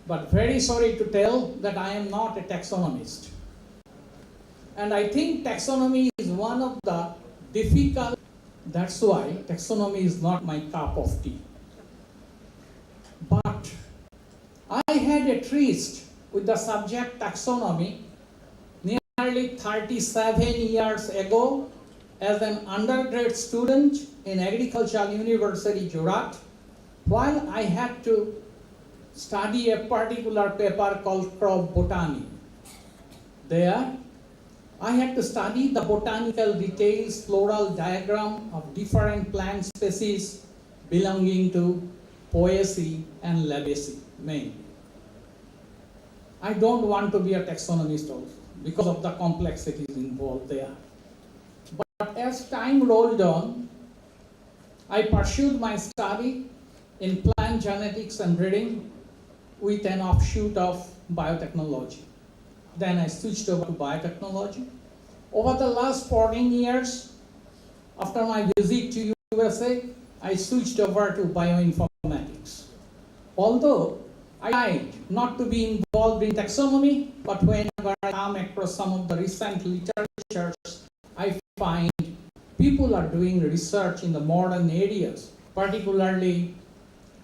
but very sorry to tell that I am not a taxonomist. And I think taxonomy is one of the difficult, that's why taxonomy is not my cup of tea. But I had a tryst with the subject taxonomy nearly 37 years ago as an undergrad student in Agricultural University, Jorat, while I had to study a particular paper called crop botany. There, I had to study the botanical details, floral diagram of different plant species belonging to Poaceae and Labiaceae, mainly. I don't want to be a taxonomist also because of the complexities involved there. But as time rolled on, I pursued my study in plant genetics and breeding with an offshoot of biotechnology. Then I switched over to biotechnology. Over the last 14 years, after my visit to USA, I switched over to bioinformatics. Although I tried not to be involved in taxonomy, but whenever I come across some of the recent literatures, I find people are doing research in the modern areas, particularly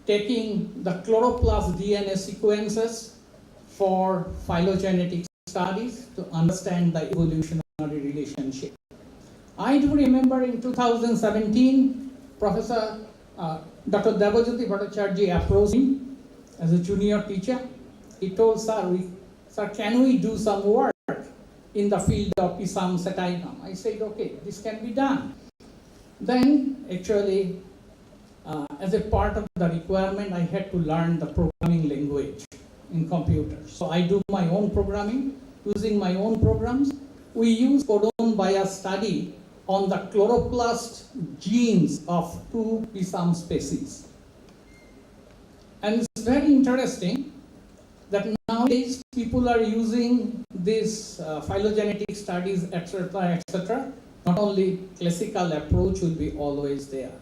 taking the chloroplast DNA sequences for phylogenetic studies to understand the evolutionary relationship. I do remember in 2017, Professor Dr. Devajyoti Bhattacharya approached me as a junior teacher. He told, sir, can we do some work in the field of Pisum sativum? I said, okay, this can be done. Then, actually, as a part of the requirement, I had to learn the programming language in computers. So I do my own programming, using my own programs. We use codon bias study on the chloroplast genes of 2 Pisum species. And it's very interesting that nowadays people are using these phylogenetic studies, etc., etc. Not only classical approach will be always there.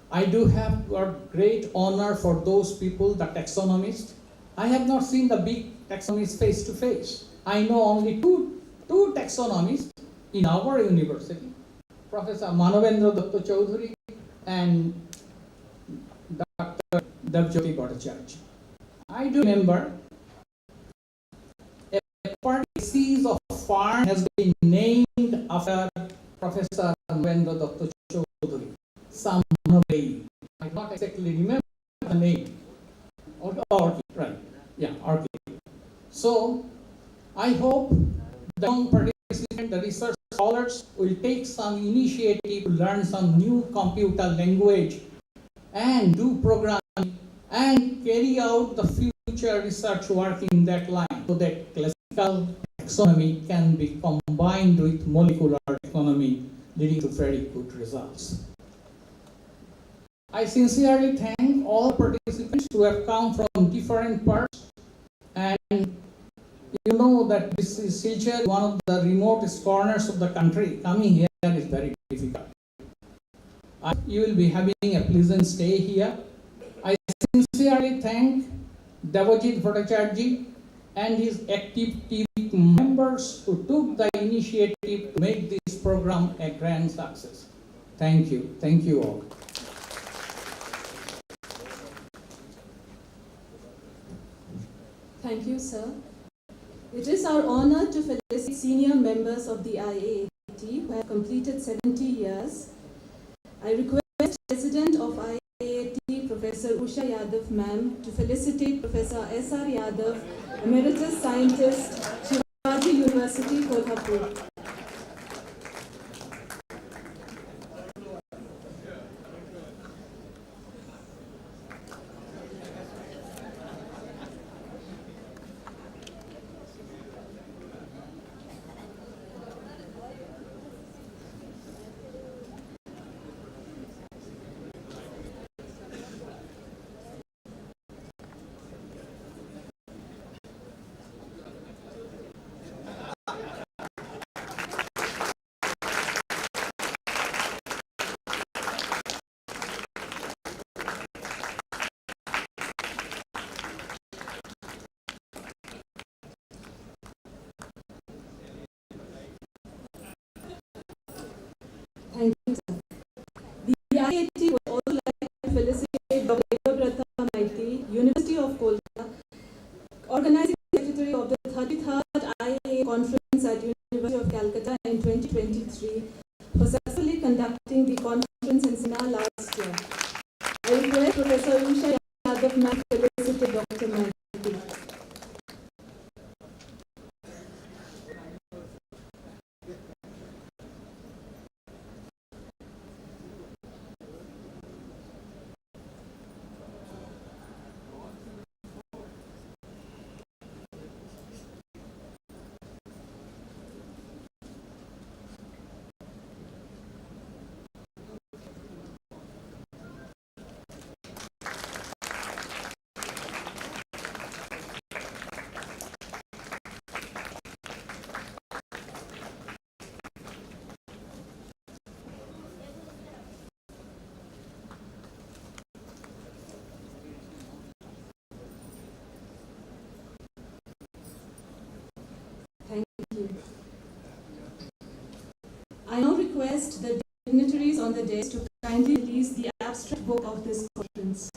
I do have got great honor for those people, the taxonomists. I have not seen the big taxonomists face to face. I know only two taxonomists in our university, Professor Manavendra Datta Chaudhary and Dr. Devajyoti Bhattacharya. I do remember a species of farm has been named after Professor Manavendra Datta Chaudhary. Some way. I don't exactly remember the name. Orchid, right? Yeah, orchid. So, I hope the young participants, the research scholars will take some initiative to learn some new computer language and do programming and carry out the future research work in that line so that classical taxonomy can be combined with molecular taxonomy, leading to very good results. I sincerely thank all participants who have come from different parts, and you know that this is Silchar, one of the remotest corners of the country. Coming here is very difficult. You will be having a pleasant stay here. I sincerely thank Devajyoti Bhattacharya and his active team members who took the initiative to make this program a grand success. Thank you. Thank you all. Thank you, sir. It is our honor to felicitate senior members of the IAAT who have completed 70 years. I request President of IAAT, Professor Usha Yadav, ma'am, to felicitate Professor S.R. Yadav, Emeritus Scientist, Shivaji University, Kolhapur. 2023 for successfully conducting the conference in Sina last year. I request Professor Usha Yadav ma'am to felicitate Dr. Maiti. Thank you. I now request the dignitaries on the dais to kindly release the abstract book of this conference.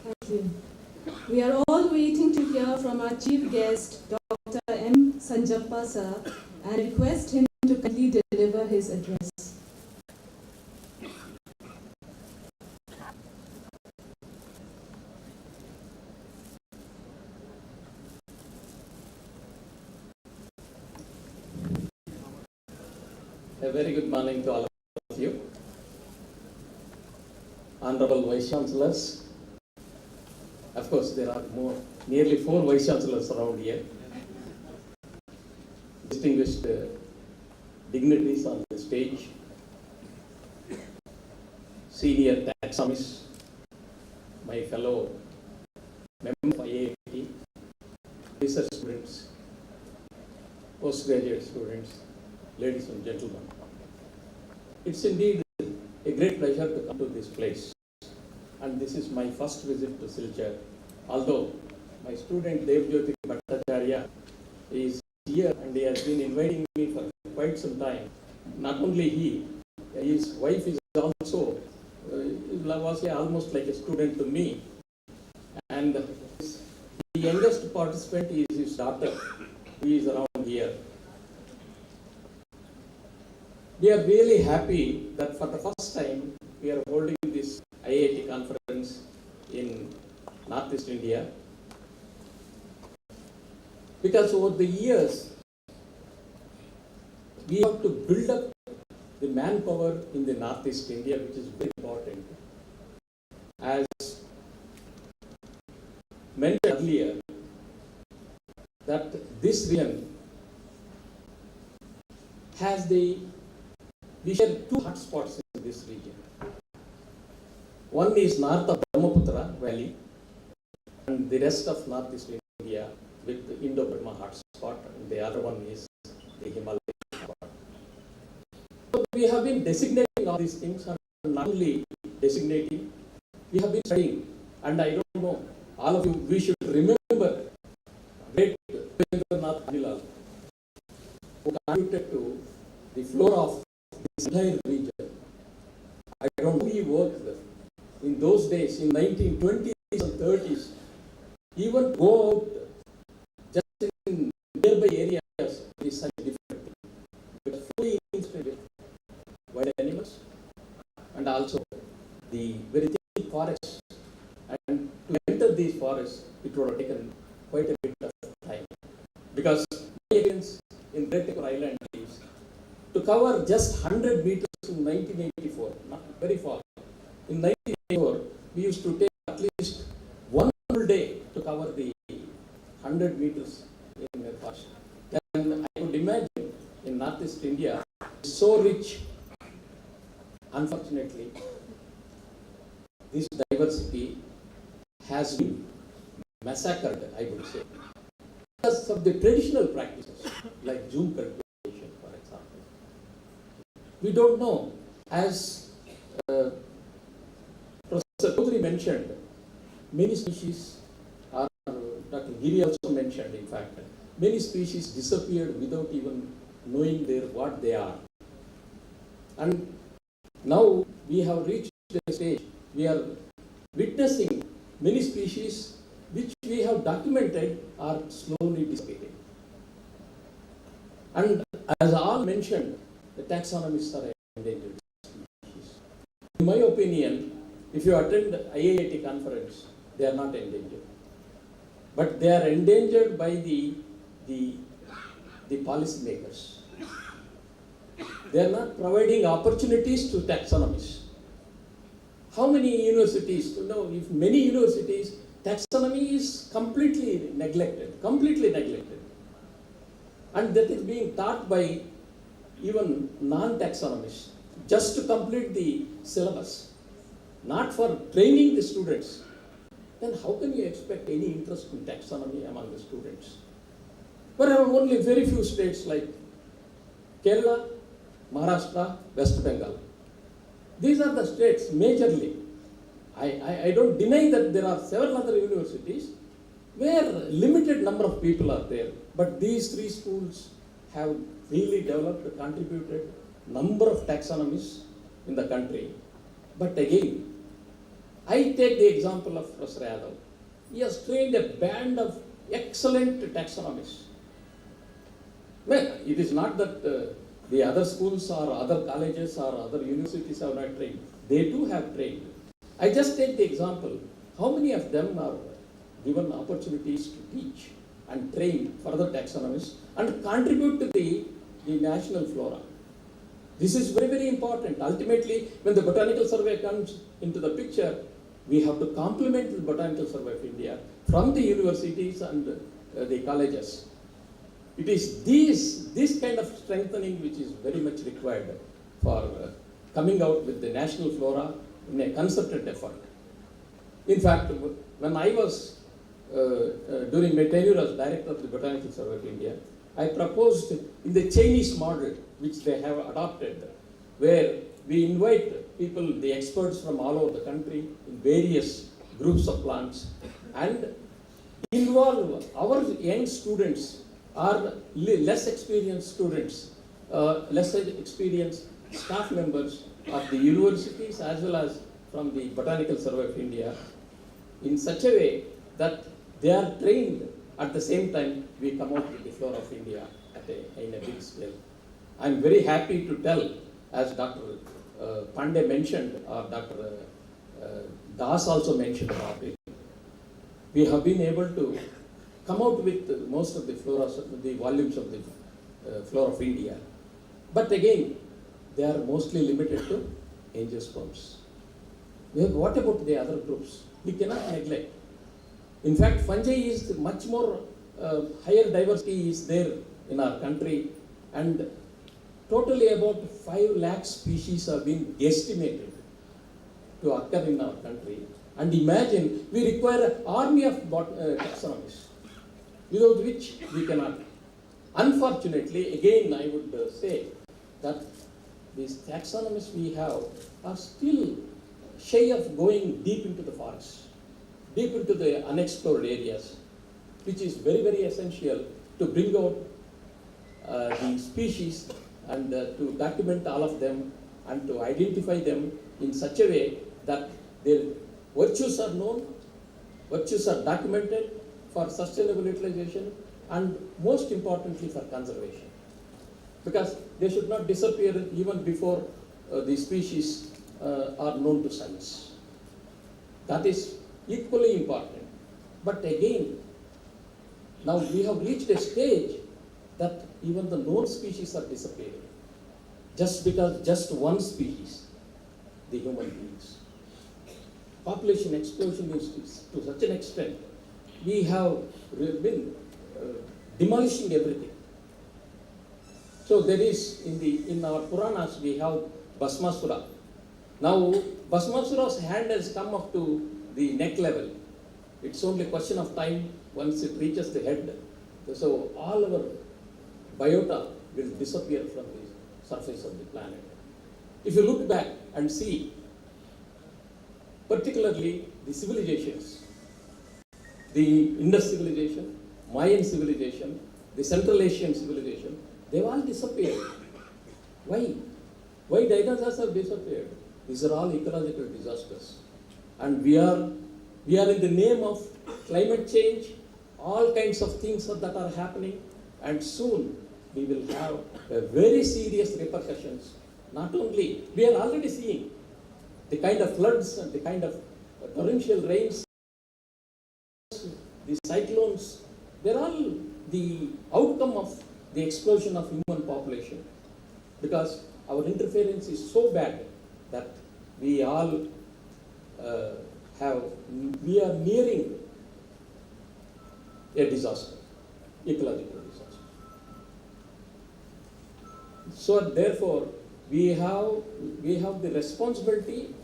Thank you. We are all waiting to hear from our chief guest, Dr. M. Sanjappa sir, and request him to kindly deliver his address. A very good morning to all of you. Honorable Vice Chancellors. Of course, there are nearly 4 Vice Chancellors around here. Distinguished dignitaries on the stage. Senior taxonomists, my fellow members of IAAT, research students, postgraduate students, ladies and gentlemen. It's indeed a great pleasure to come to this place. And this is my first visit to Silchar. Although my student Devjyoti Bhattacharya is here and he has been inviting me for quite some time. Not only he, his wife is also, was almost like a student to me. And the youngest participant is his daughter, who is around here. We are really happy that for the first time we are holding this IAAT conference in Northeast India, because over the years we have to build up the manpower in the Northeast India, which is very important. As mentioned earlier, that this region has we share 2 hotspots in this region. One is north of Brahmaputra Valley and the rest of Northeast India with the Indo-Burma hotspot, and the other one is the Himalaya hotspot. So we have been designating all these things, and not only designating, we have been studying, and I don't know, all of you, we should remember great Rabindranath Tagore, who contributed to the flora of this entire region. I don't know who he worked with. In those days, in 1920s and 30s, even go out just in nearby areas is such a different thing. But fully integrated wild animals and also the very thick forests. And to enter these forests, it would have taken quite a bit of time. Because my experience in Great Timor Island is to cover just 100 meters in 1984, not very far. In 1984, we used to take at least one full day to cover the 100 meters in the forest. And I could imagine in Northeast India, it's so rich. Unfortunately, this diversity has been massacred, I would say, because of the traditional practices like Zoom cultivation, for example. We don't know, as Professor Chaudhary mentioned, many species are, Dr. Giri also mentioned, in fact, many species disappeared without even knowing what they are. And now we have reached a stage, we are witnessing many species which we have documented are slowly disappearing. And as all mentioned, the taxonomists are endangered species. In my opinion, if you attend IAAT conference, they are not endangered. But they are endangered by the policy makers. They are not providing opportunities to taxonomists. How many universities, if many universities, taxonomy is completely neglected. And that is being taught by even non-taxonomists, just to complete the syllabus, not for training the students. Then how can you expect any interest in taxonomy among the students? But there are only very few states like Kerala, Maharashtra, West Bengal. These are the states majorly. I don't deny that there are several other universities where limited number of people are there. But these three schools have really developed, contributed number of taxonomists in the country. But again, I take the example of Professor Yadav. He has trained a band of excellent taxonomists. Well, it is not that the other schools or other colleges or other universities have not trained. They too have trained. I just take the example, how many of them are given opportunities to teach and train further taxonomists and contribute to the national flora. This is very, very important. Ultimately, when the Botanical Survey comes into the picture, we have to complement the Botanical Survey of India from the universities and the colleges. It is this kind of strengthening which is very much required for coming out with the national flora in a concerted effort. In fact, when I was during my tenure as Director of the Botanical Survey of India, I proposed in the Chinese model which they have adopted, where we invite people, the experts from all over the country in various groups of plants and involve our young students or less experienced students, less experienced staff members of the universities as well as from the Botanical Survey of India in such a way that they are trained at the same time we come out with the flora of India in a big scale. I am very happy to tell, as Dr. Pandey mentioned, or Dr. Das also mentioned about it, we have been able to come out with most of the flora, the volumes of the flora of India. But again, they are mostly limited to angiosperms. What about the other groups? We cannot neglect. In fact, fungi is much more, higher diversity is there in our country, and totally about 5 lakh species have been estimated to occur in our country. And imagine, we require an army of taxonomists, without which we cannot. Unfortunately, again I would say that these taxonomists we have are still shy of going deep into the forest, deep into the unexplored areas, which is very, very essential to bring out the species and to document all of them and to identify them in such a way that their virtues are known, virtues are documented, for sustainable utilization, and most importantly for conservation. Because they should not disappear even before the species are known to science. That is equally important. But again, now we have reached a stage that even the known species are disappearing. Just because just one species, the human beings. Population explosion is to such an extent, we have been demolishing everything. So there is, in our Puranas, we have Bhasmasura. Now, Bhasmasura's hand has come up to the neck level. It's only a question of time once it reaches the head. So all our biota will disappear from the surface of the planet. If you look back and see, particularly the civilizations, the Indus civilization, Mayan civilization, the Central Asian civilization, they've all disappeared. Why? Why dinosaurs have disappeared? These are all ecological disasters. And we are in the name of climate change, all kinds of things that are happening, and soon we will have very serious repercussions. Not only, we are already seeing the kind of floods and the kind of torrential rains, the cyclones, they're all the outcome of the explosion of human population. Because our interference is so bad that we all we are nearing a disaster, ecological disaster. So therefore, we have the responsibility.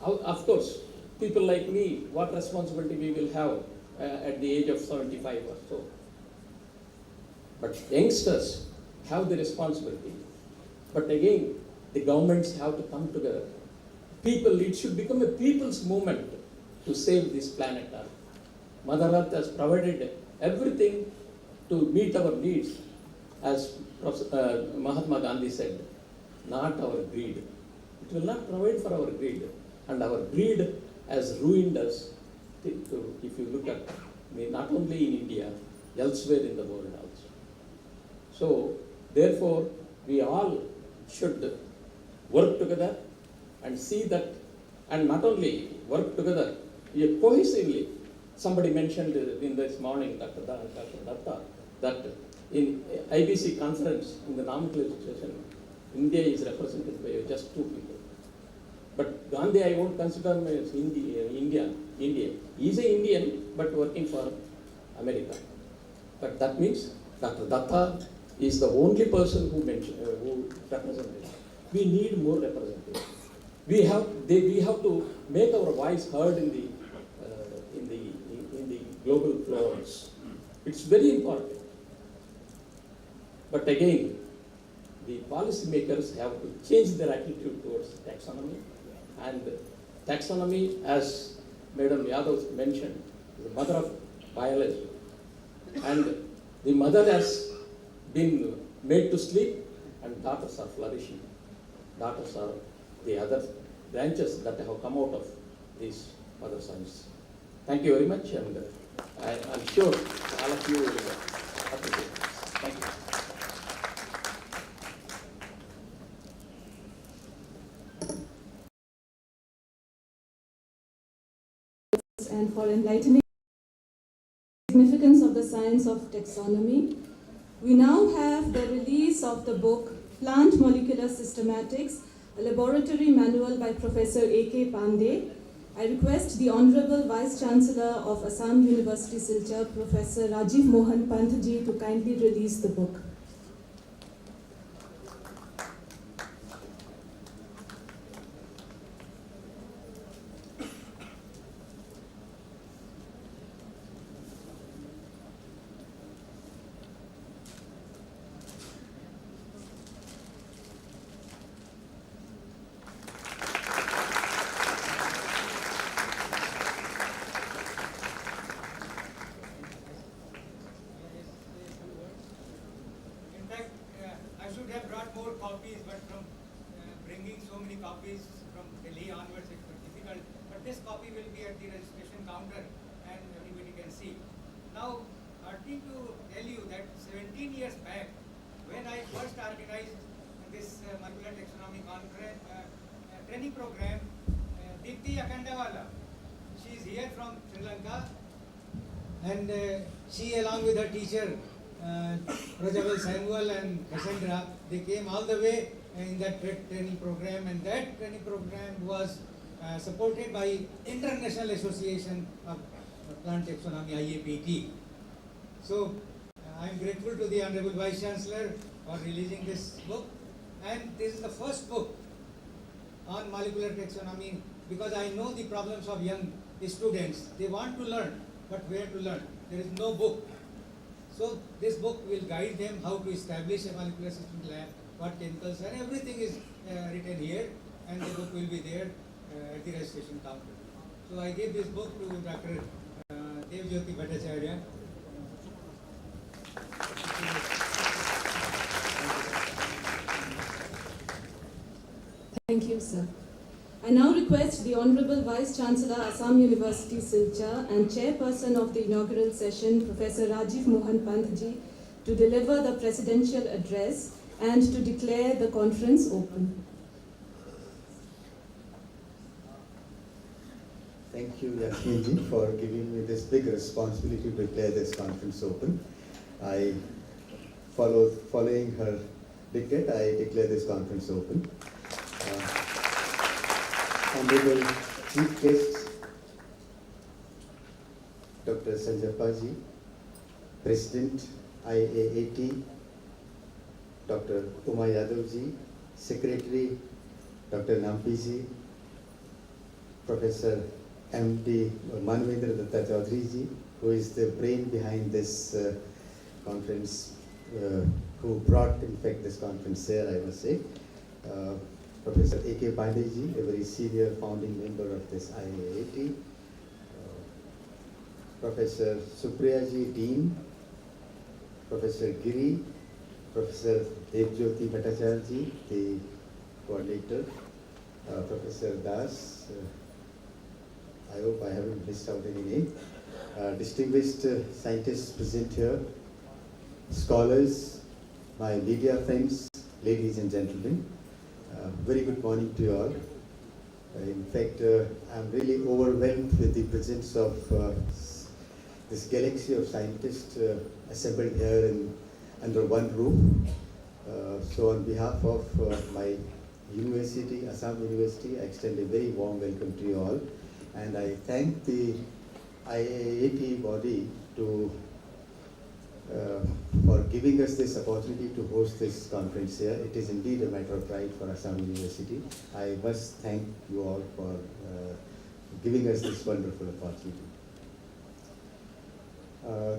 Of course, people like me, what responsibility we will have at the age of 75 or so. But youngsters have the responsibility. But again, the governments have to come together. People, it should become a people's movement to save this planet Earth. Mother Earth has provided everything to meet our needs, as Mahatma Gandhi said, not our greed. It will not provide for our greed. And our greed has ruined us, if you look at, not only in India, elsewhere in the world also. So, therefore, we all should work together and see that, and not only work together, cohesively. Somebody mentioned in this morning, Dr. Datta, that in IBC conference, in the nomenclature session, India is represented by just 2 people. But Gandhi, I won't consider him as Indian. He's an Indian, but working for America. But that means Dr. Datta is the only person who represented. We need more representation. We have to make our voice heard in the global forums. It's very important. But again, the policymakers have to change their attitude towards taxonomy. And taxonomy, as Madam Yadav mentioned, is the mother of biology. And the mother has been made to sleep, and daughters are flourishing. Daughters are the other branches that have come out of this mother science. Thank you very much, and I'm sure all of you will appreciate this. Thank you. And for enlightening the significance of the science of taxonomy. We now have the release of the book Plant Molecular Systematics, a laboratory manual by Professor A.K. Pandey. I request the Honorable Vice Chancellor of Assam University, Silchar, Professor Rajiv Mohan Pantji, to kindly release the book. Copies from Delhi onwards, it was difficult, but this copy will be at the registration counter and everybody can see. Now, hurting to tell you that 17 years back, when I first organized this molecular taxonomy conference, training program, Dipti Akandawala, she is here from Sri Lanka, and she along with her teacher, Rajabal Samuel and Cassandra, they came all the way in that training program, and that training program was supported by International Association of Plant Taxonomy, IAPT. So I am grateful to the Honorable Vice Chancellor for releasing this book, and this is the first book on molecular taxonomy, because I know the problems of young students. They want to learn, but where to learn? There is no book. So this book will guide them how to establish a molecular system lab, what chemicals, and everything is written here, and the book will be there at the registration counter. So I gave this book to Dr. Devjyoti Bhattacharya. Thank you, sir. I now request the Honorable Vice Chancellor, Assam University, Silchar, and Chairperson of the inaugural session, Professor Rajiv Mohan Pantji, to deliver the presidential address and to declare the conference open. Thank you, Yasminji, for giving me this big responsibility to declare this conference open. Following her dictate, I declare this conference open. Honorable Chief Guest, Dr. Sanjapaji, President, IAAT, Dr. Uma Yadavji, Secretary, Dr. Nampiji, Professor M.D. Manvendra Datta Chaudharyji, who is the brain behind this conference, who brought, in fact, this conference here, I must say. Professor A.K. Pandeyji, a very senior founding member of this IAAT. Professor Supriyaji, Dean. Professor Giri, Professor Devjyoti Bhattacharya, the coordinator. Professor Das, I hope I haven't missed out any name. Distinguished scientists present here, scholars, my media friends, ladies and gentlemen. Very good morning to you all. In fact, I'm really overwhelmed with the presence of this galaxy of scientists assembled here under one roof. So on behalf of my university, Assam University, I extend a very warm welcome to you all. And I thank the IAAT body for giving us this opportunity to host this conference here. It is indeed a matter of pride for Assam University. I must thank you all for giving us this wonderful opportunity.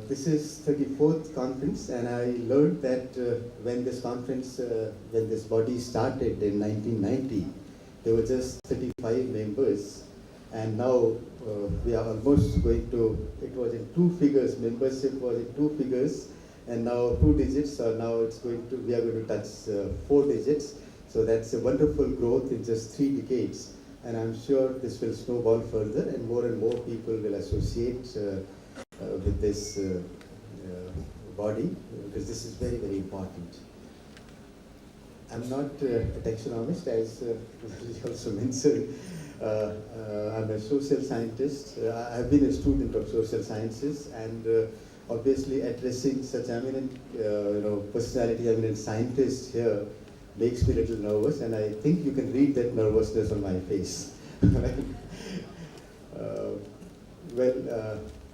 This is 34th conference, and I learned that when this conference, when this body started in 1990, there were just 35 members, and now we are almost going to, it was in 2 figures, membership was in 2 figures, and now 2 digits, so now it's going to, we are going to touch 4 digits. So that's a wonderful growth in just 3 decades, and I'm sure this will snowball further, and more people will associate with this body, because this is very, very important. I'm not a taxonomist, as you also mentioned. I'm a social scientist. I've been a student of social sciences, and obviously addressing such eminent personality, eminent scientists here makes me a little nervous, and I think you can read that nervousness on my face.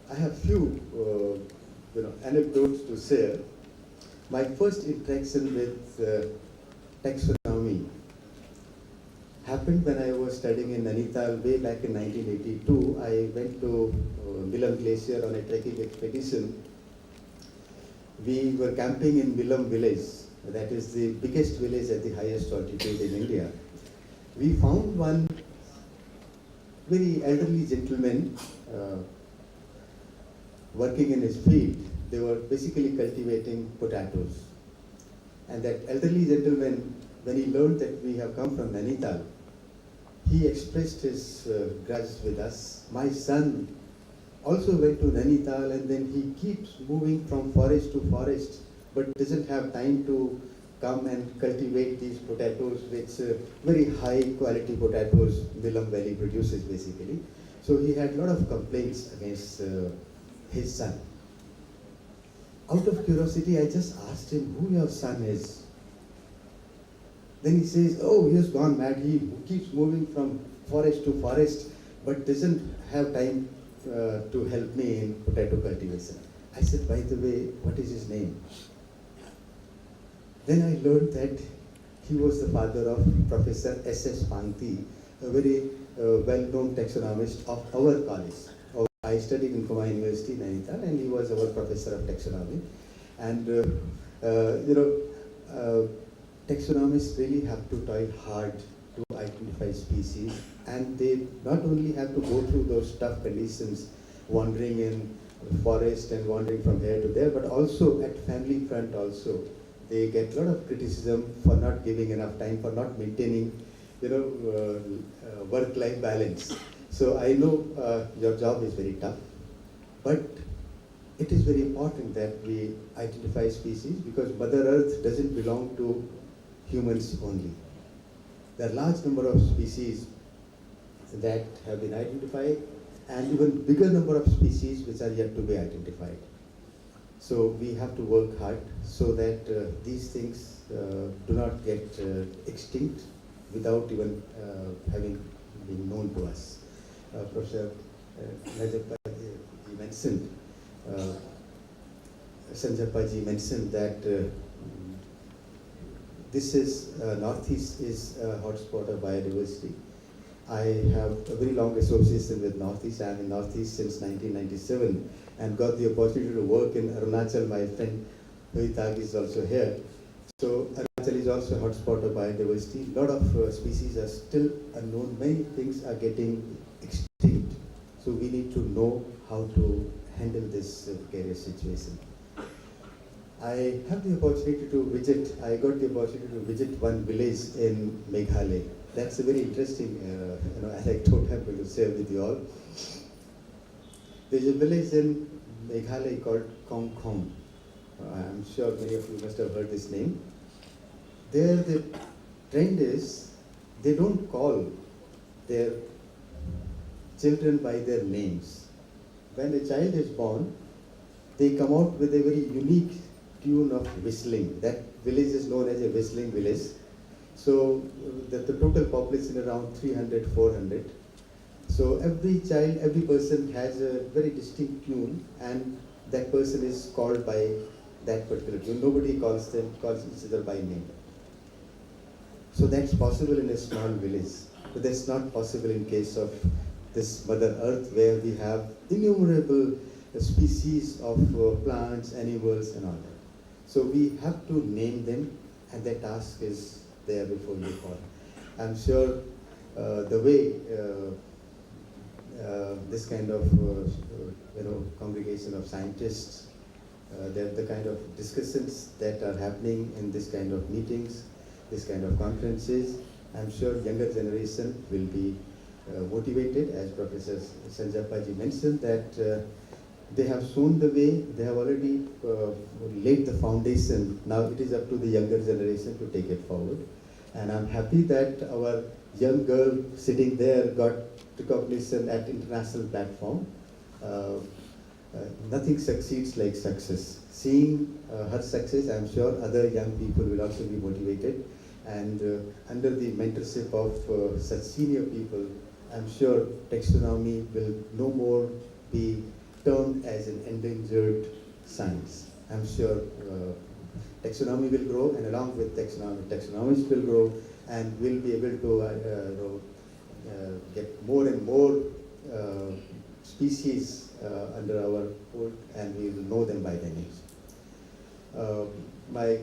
I have few anecdotes to share. My first interaction with taxonomy happened when I was studying in Nainital way back in 1982. I went to Milam Glacier on a trekking expedition. We were camping in Milam village. That is the biggest village at the highest altitude in India. We found one very elderly gentleman working in his field. They were basically cultivating potatoes. And that elderly gentleman, when he learned that we have come from Nainital, he expressed his grudge with us. My son also went to Nainital, and then he keeps moving from forest to forest, but doesn't have time to come and cultivate these potatoes, which very high quality potatoes Milam Valley produces basically. So he had a lot of complaints against his son. Out of curiosity, I just asked him who your son is. Then he says, oh, he has gone mad. He keeps moving from forest to forest, but doesn't have time to help me in potato cultivation. I said, by the way, what is his name? Then I learned that he was the father of Professor S.S. Pangti, a very well-known taxonomist of our college. I studied in Kuma University, Nainital, and he was our professor of taxonomy. And taxonomists really have to toil hard to identify species, and they not only have to go through those tough conditions, wandering in the forest and wandering from here to there, but also at family front also, they get a lot of criticism for not giving enough time, for not maintaining, work-life balance. So I know your job is very tough, but it is very important that we identify species, because Mother Earth doesn't belong to humans only. There are large number of species that have been identified, and even bigger number of species which are yet to be identified. So we have to work hard so that these things do not get extinct without even having been known to us. Professor Najappa mentioned, Sanjappaji mentioned that this is Northeast is a hotspot of biodiversity. I have a very long association with Northeast. I am in Northeast since 1997 and got the opportunity to work in Arunachal. My friend Hoitag is also here. So Arunachal is also a hotspot of biodiversity. A lot of species are still unknown. Many things are getting extinct. So we need to know how to handle this precarious situation. I have the opportunity to visit, I got the opportunity to visit one village in Meghalaya. That's a very interesting anecdote I'm going to share with you all. There's a village in Meghalaya called Kong Kong. I'm sure many of you must have heard this name. There the trend is, they don't call their children by their names. When a child is born, they come out with a very unique tune of whistling. That village is known as a whistling village. So the total population is around 300, 400. So every child, every person has a very distinct tune, and that person is called by that particular tune. Nobody calls each other by name. So that's possible in a small village, but that's not possible in case of this Mother Earth, where we have innumerable species of plants, animals, and all that. So we have to name them, and that task is there before you call. I'm sure the way this kind of congregation of scientists, the kind of discussions that are happening in this kind of meetings, this kind of conferences, I'm sure younger generation will be motivated, as Professor Sanjappaji mentioned, that they have shown the way, they have already laid the foundation. Now it is up to the younger generation to take it forward. And I'm happy that our young girl sitting there got recognition at international platform. Nothing succeeds like success. Seeing her success, I'm sure other young people will also be motivated. And under the mentorship of such senior people, I'm sure taxonomy will no more be termed as an endangered science. I'm sure taxonomy will grow, and along with taxonomy, taxonomists will grow, and we'll be able to get more and more species under our fold, and we will know them by their names. My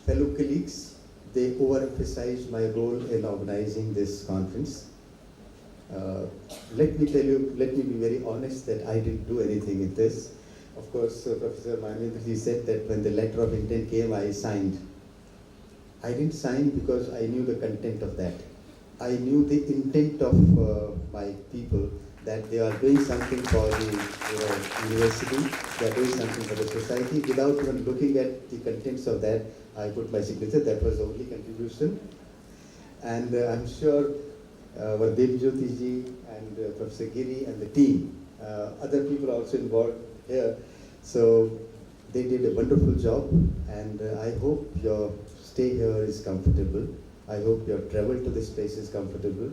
fellow colleagues, they overemphasized my role in organizing this conference. Let me tell you, let me be very honest that I didn't do anything in this. Of course, Professor Manindra said that when the letter of intent came, I signed. I didn't sign because I knew the content of that. I knew the intent of my people, that they are doing something for the university, they are doing something for the society. Without even looking at the contents of that, I put my signature. That was the only contribution. And I'm sure Dev Jyoti ji and Professor Giri and the team, other people are also involved here. So they did a wonderful job, and I hope your stay here is comfortable. I hope your travel to this place is comfortable.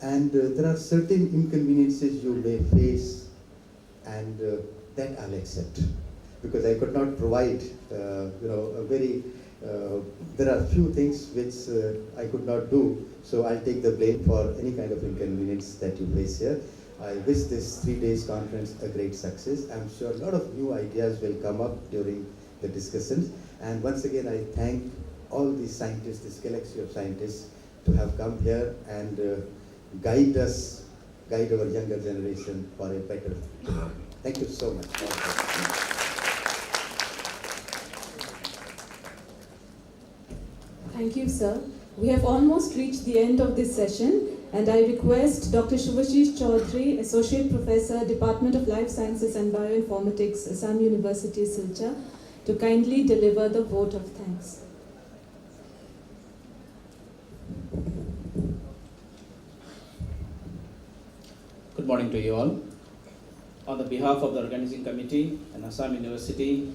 And there are certain inconveniences you may face, and that I'll accept, because I could not provide, there are few things which I could not do, so I'll take the blame for any kind of inconvenience that you face here. I wish this 3 days conference a great success. I'm sure a lot of new ideas will come up during the discussions. And once again, I thank all the scientists, this galaxy of scientists, to have come here and guide our younger generation for a better tomorrow. Thank you so much. Thank you, sir. We have almost reached the end of this session, and I request Dr. Shubhashish Chaudhary, Associate Professor, Department of Life Sciences and Bioinformatics, Assam University, Silchar, to kindly deliver the vote of thanks. Good morning to you all. On the behalf of the organizing committee and Assam University,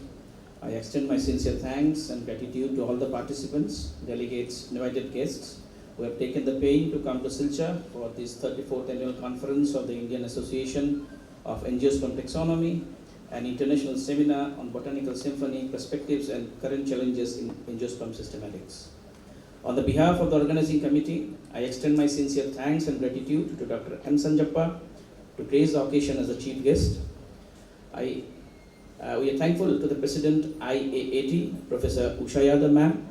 I extend my sincere thanks and gratitude to all the participants, delegates, invited guests who have taken the pain to come to Silchar for this 34th annual conference of the Indian Association of Angiosperm Taxonomy, an international seminar on botanical symphony, perspectives and current challenges in angiosperm systematics. On the behalf of the organizing committee, I extend my sincere thanks and gratitude to Dr. M. Sanjappa to grace the occasion as the chief guest. We are thankful to the President IAAT, Professor Usha Yadav ma'am,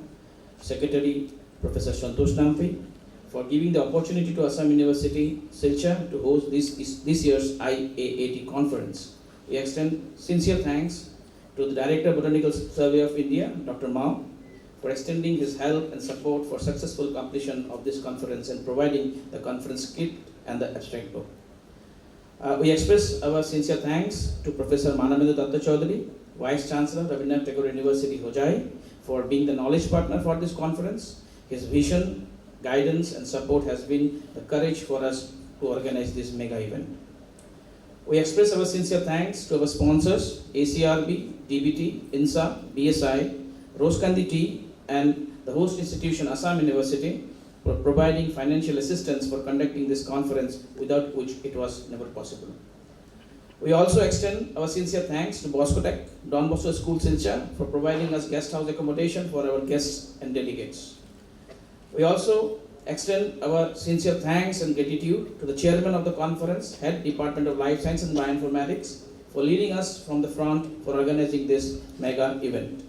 Secretary Professor Santosh Nampi, for giving the opportunity to Assam University, Silchar, to host this year's IAAT conference. We extend sincere thanks to the Director of Botanical Survey of India, Dr. Mao, for extending his help and support for successful completion of this conference and providing the conference kit and the abstract book. We express our sincere thanks to Professor Manamendra Datta Chaudhary, Vice Chancellor, Rabindranath Tagore University, Hojai, for being the knowledge partner for this conference. His vision, guidance and support has been the courage for us to organize this mega event. We express our sincere thanks to our sponsors, ACRB, DBT, INSA, BSI, Roskandi Tea and the host institution, Assam University, for providing financial assistance for conducting this conference, without which it was never possible. We also extend our sincere thanks to Bosco Tech, Don Bosco School Silchar, for providing us guest house accommodation for our guests and delegates. We also extend our sincere thanks and gratitude to the chairman of the conference, Head Department of Life Science and Bioinformatics, for leading us from the front for organizing this mega event.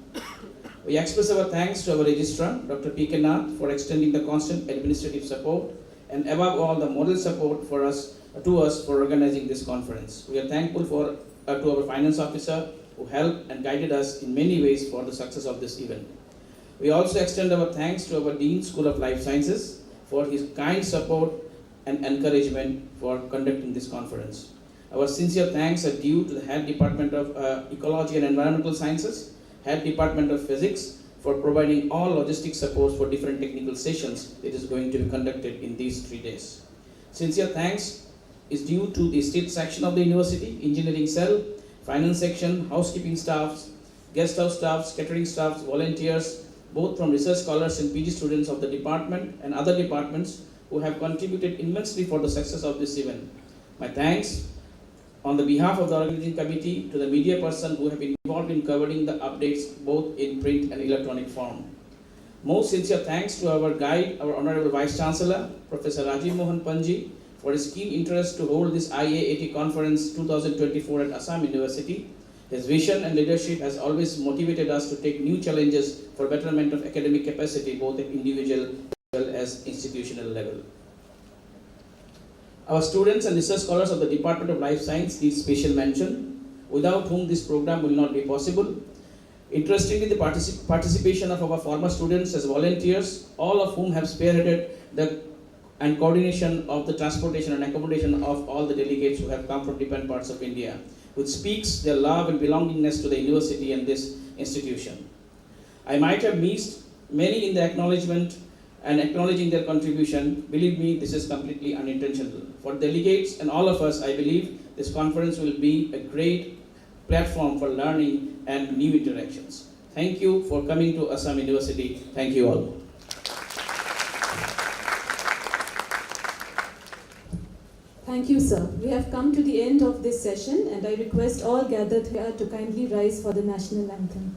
We express our thanks to our registrar, Dr. P.K. Nath, for extending the constant administrative support and above all the moral support to us for organizing this conference. We are thankful to our finance officer who helped and guided us in many ways for the success of this event. We also extend our thanks to our Dean, School of Life Sciences, for his kind support and encouragement for conducting this conference. Our sincere thanks are due to the Head Department of Ecology and Environmental Sciences, Head Department of Physics, for providing all logistic supports for different technical sessions that is going to be conducted in these 3 days. Sincere thanks is due to the state section of the university, engineering cell, finance section, housekeeping staffs, guest house staffs, catering staffs, volunteers, both from research scholars and PG students of the department and other departments who have contributed immensely for the success of this event. My thanks on the behalf of the organizing committee to the media person who have been involved in covering the updates both in print and electronic form. Most sincere thanks to our guide, our Honorable Vice Chancellor, Professor Rajiv Mohan Panji, for his keen interest to hold this IAAT conference 2024 at Assam University. His vision and leadership has always motivated us to take new challenges for betterment of academic capacity both at individual as well as institutional level. Our students and research scholars of the Department of Life Science need special mention, without whom this program will not be possible. Interestingly, the participation of our former students as volunteers, all of whom have spearheaded the and coordination of the transportation and accommodation of all the delegates who have come from different parts of India, which speaks their love and belongingness to the university and this institution. I might have missed many in the acknowledgement and acknowledging their contribution. Believe me, this is completely unintentional. For delegates and all of us, I believe this conference will be a great platform for learning and new interactions. Thank you for coming to Assam University. Thank you all. Thank you, sir. We have come to the end of this session, and I request all gathered here to kindly rise for the national anthem.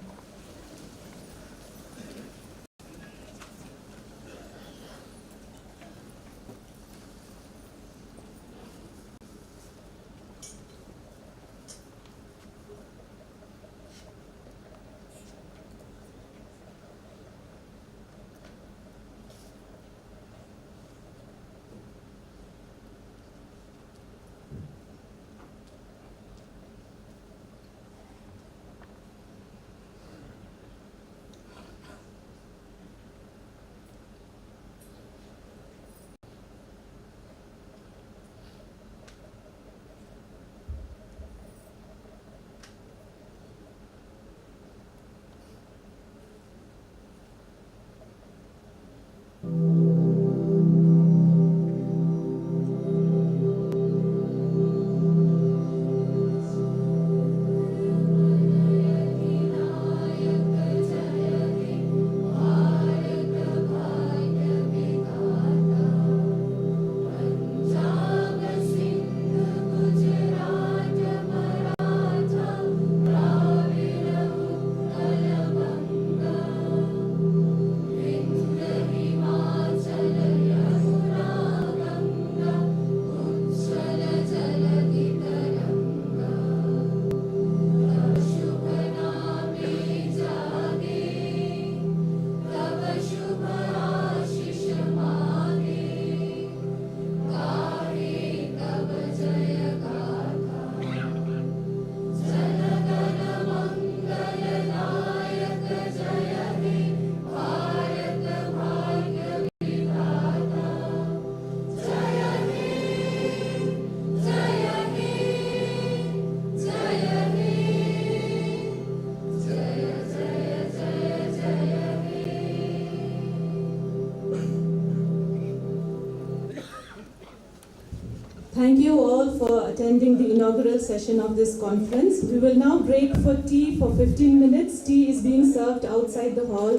Thank you all for attending the inaugural session of this conference. We will now break for tea for 15 minutes. Tea is being served outside the hall,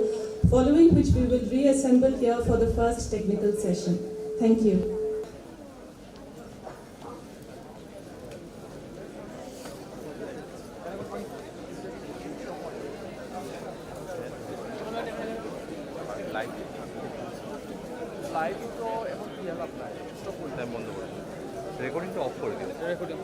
following which we will reassemble here for the first technical session. Thank you. রেকর্ডিংটা off করে দিন।